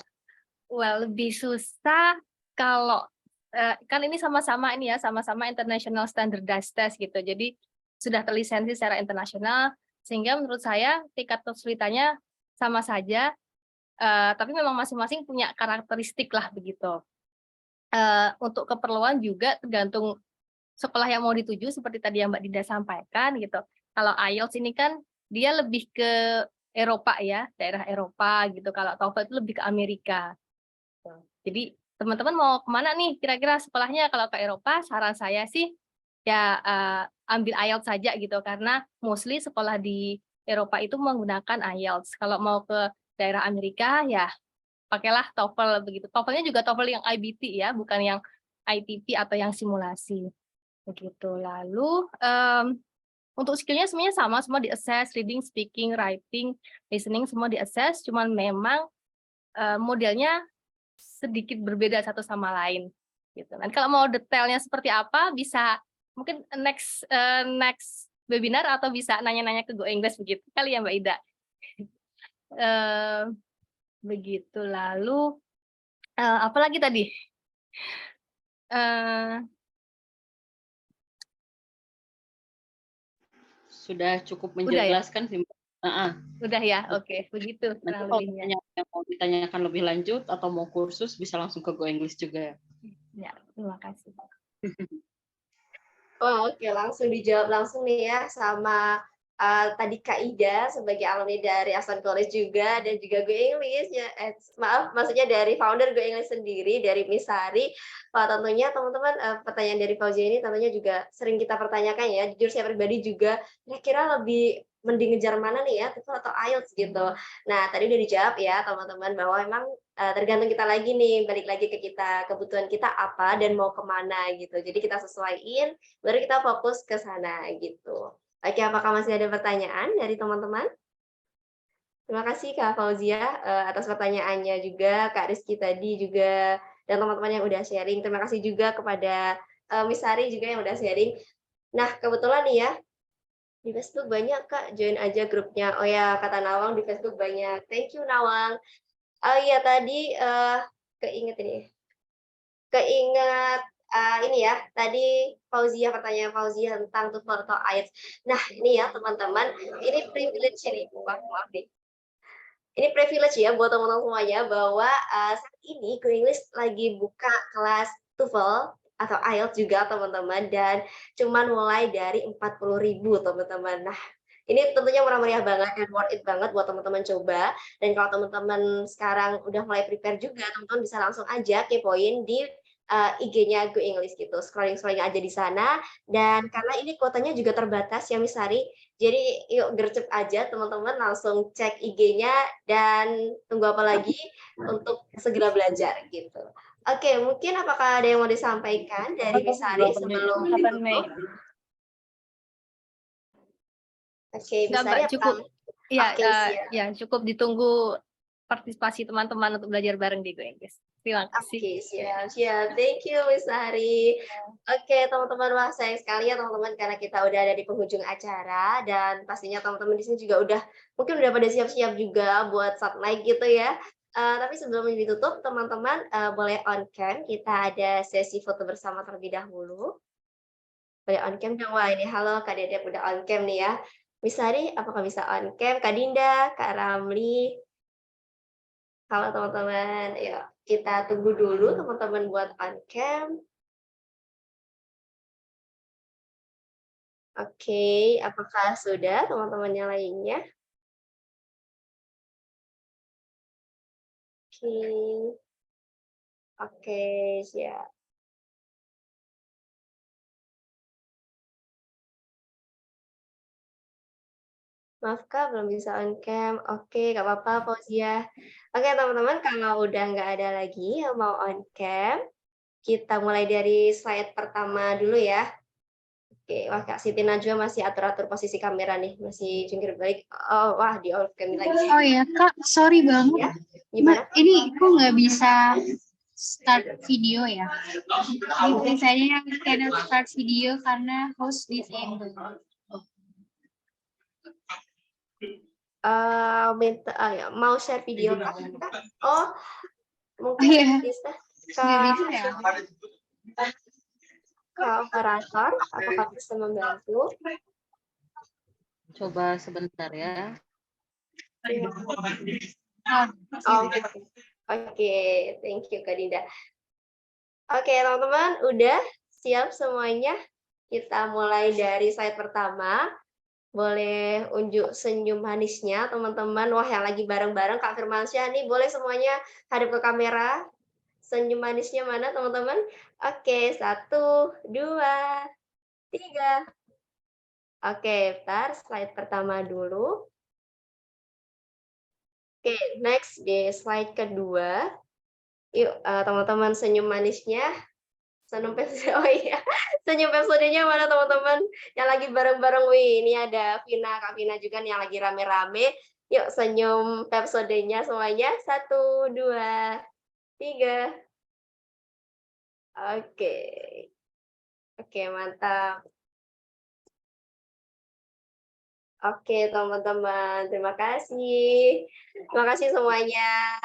S7: Well, lebih susah kalau kan ini sama-sama international standardized test gitu. Jadi sudah terlisensi secara internasional sehingga menurut saya tingkat kesulitannya sama saja, tapi memang masing-masing punya karakteristik lah begitu. Untuk keperluan juga tergantung sekolah yang mau dituju seperti tadi yang Mbak Dinda sampaikan gitu. Kalau IELTS ini kan dia lebih ke Eropa ya, daerah Eropa gitu. Kalau TOEFL itu lebih ke Amerika. Jadi teman-teman mau kemana nih kira-kira sekolahnya? Kalau ke Eropa saran saya sih ya ambil IELTS saja gitu karena mostly sekolah di Eropa itu menggunakan IELTS. Kalau mau ke daerah Amerika ya pakailah TOEFL begitu. TOEFL-nya juga TOEFL yang IBT ya, bukan yang ITP atau yang simulasi. Begitu. Lalu untuk skillnya semuanya sama, semua di-assess, reading, speaking, writing, listening semua di-assess, cuman memang modelnya sedikit berbeda satu sama lain. Gitu. Nanti kalau mau detailnya seperti apa, bisa mungkin next webinar atau bisa nanya-nanya ke Go English begitu kali ya Mbak Ida. Begitu. Lalu apa lagi tadi?
S4: Sudah cukup menjelaskan sih.
S7: Udah ya, oke. Begitu
S4: Nanti
S7: kurang
S4: kalau
S7: lebihnya.
S4: yang mau ditanyakan lebih lanjut atau mau kursus bisa langsung ke Go English juga.
S7: Ya, terima kasih.
S1: Oh, oke, langsung dijawab langsung nih ya sama tadi Kak Ida sebagai alumni dari Aston College juga dan juga Go English ya. Maksudnya dari founder Go English sendiri dari Misari. Tentunya teman-teman pertanyaan dari Fauzia ini tentunya juga sering kita pertanyakan ya. Jujur saya pribadi juga kira-kira lebih mending ngejar mana nih ya, TOEFL atau IELTS gitu. Nah, tadi udah dijawab ya teman-teman bahwa memang tergantung kita lagi nih, balik lagi ke kita, kebutuhan kita apa dan mau kemana gitu. Jadi kita sesuaiin, baru kita fokus ke sana gitu. Oke, apakah masih ada pertanyaan dari teman-teman? Terima kasih Kak Fauzia atas pertanyaannya juga, Kak Rizky tadi juga, dan teman-teman yang udah sharing. Terima kasih juga kepada Miss Sari juga yang udah sharing. Nah, kebetulan nih ya, di Facebook banyak Kak, join aja grupnya. Oh ya, kata Nawang di Facebook banyak. Thank you Nawang. Oh iya tadi keinget ini ya, tadi pertanyaan Fauzia tentang TOEFL atau IELTS. Nah, ini ya teman-teman, ini privilege ini, maaf nih. Ini privilege ya buat teman-teman semuanya bahwa saat ini Go English lagi buka kelas TOEFL atau IELTS juga teman-teman dan cuman mulai dari 40.000 teman-teman. Nah, ini tentunya murah-meriah banget dan worth it banget buat teman-teman coba. Dan kalau teman-teman sekarang udah mulai prepare juga, teman-teman bisa langsung aja kepoin di IG-nya Go English gitu. Scrolling-scrolling aja di sana. Dan karena ini kuotanya juga terbatas ya Miss Sari, jadi yuk gercep aja teman-teman langsung cek IG-nya dan tunggu apa lagi untuk segera belajar gitu. Oke, mungkin apakah ada yang mau disampaikan dari Miss Sari sebelum ditutup? Oke, bisa ya
S7: cukup. Ya,
S1: Oke, siap.
S7: ya cukup ditunggu partisipasi teman-teman untuk belajar bareng di Go English. Terima kasih.
S1: Oke, siap. Thank you, Miss Sari. Oke, teman-teman, wah sayang sekali ya teman-teman karena kita udah ada di penghujung acara dan pastinya teman-teman di sini juga mungkin udah pada siap-siap juga buat submic gitu ya. Tapi sebelum ditutup, teman-teman boleh on cam, kita ada sesi foto bersama terlebih dahulu. Boleh on cam dong, wah ini halo Kak Dedek udah on cam nih ya. Miss Sari, apakah bisa on cam? Kak Dinda, Kak Ramli, halo teman-teman, yuk kita tunggu dulu teman-teman buat on cam. Oke, apakah sudah teman-teman yang lainnya? Oke, siap. Maaf Kak, belum bisa on cam. Oke, nggak apa-apa, Fauzia. Oke, teman-teman, kalau udah nggak ada lagi yang mau on cam, kita mulai dari slide pertama dulu ya. Oke, wah Kak Siti Najwa masih atur-atur posisi kamera nih, masih jungkir balik. Oh, wah di off cam lagi.
S2: Oh ya, Kak, sorry banget.
S1: Ya, gimana?
S2: Ini kok nggak bisa start video ya? Biasanya cannot start video karena host disabled.
S1: Ya, mau share video Kak? Oh, mungkin
S2: Iya.
S1: bisa
S2: Nggak bisa ya?
S1: ke operator, apakah bisa membantu?
S4: Coba sebentar ya.
S1: Oke, thank you Kak Dinda. Oke, teman-teman, udah siap semuanya? Kita mulai dari slide pertama. Boleh unjuk senyum manisnya, teman-teman. Wah, yang lagi bareng-bareng Kak Firmansyah nih, boleh semuanya hadap ke kamera. Senyum manisnya mana, teman-teman? Oke, 1, 2, 3. Oke, bentar, slide pertama dulu. Oke, next di slide kedua. Yuk, teman-teman senyum manisnya. Oh iya, senyum episodenya mana teman-teman? Yang lagi bareng-bareng, wih, ini ada Vina, Kak Vina juga nih yang lagi rame-rame. Yuk senyum episodenya semuanya. 1, 2, 3. Oke. Oke, mantap. Oke, teman-teman, terima kasih. Terima kasih semuanya.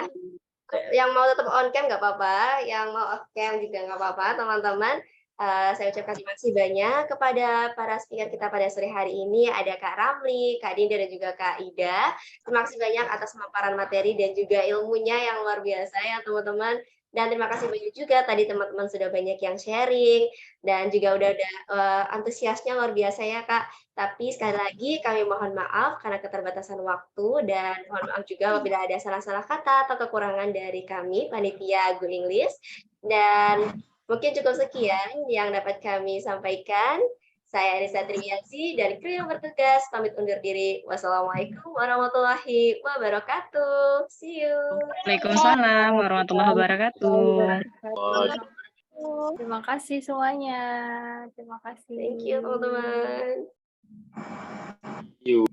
S1: Yang mau tetap on cam nggak apa-apa, yang mau off cam juga nggak apa-apa, teman-teman. Saya ucapkan terima kasih banyak kepada para speaker kita pada sore hari ini. Ada Kak Ramli, Kak Dinda, dan juga Kak Ida. Terima kasih banyak atas pemaparan materi dan juga ilmunya yang luar biasa ya, teman-teman. Dan terima kasih banyak juga tadi teman-teman sudah banyak yang sharing dan juga udah antusiasnya luar biasa ya Kak. Tapi sekali lagi kami mohon maaf karena keterbatasan waktu dan mohon maaf juga apabila ada salah-salah kata atau kekurangan dari kami panitia Go English. Dan mungkin cukup sekian yang dapat kami sampaikan. Saya Anissa Triwiansi dari kru yang bertugas pamit undur diri. Wassalamualaikum warahmatullahi wabarakatuh. See you.
S4: Waalaikumsalam warahmatullahi wabarakatuh.
S7: Terima kasih semuanya. Terima kasih.
S1: Thank you teman-teman.
S5: You.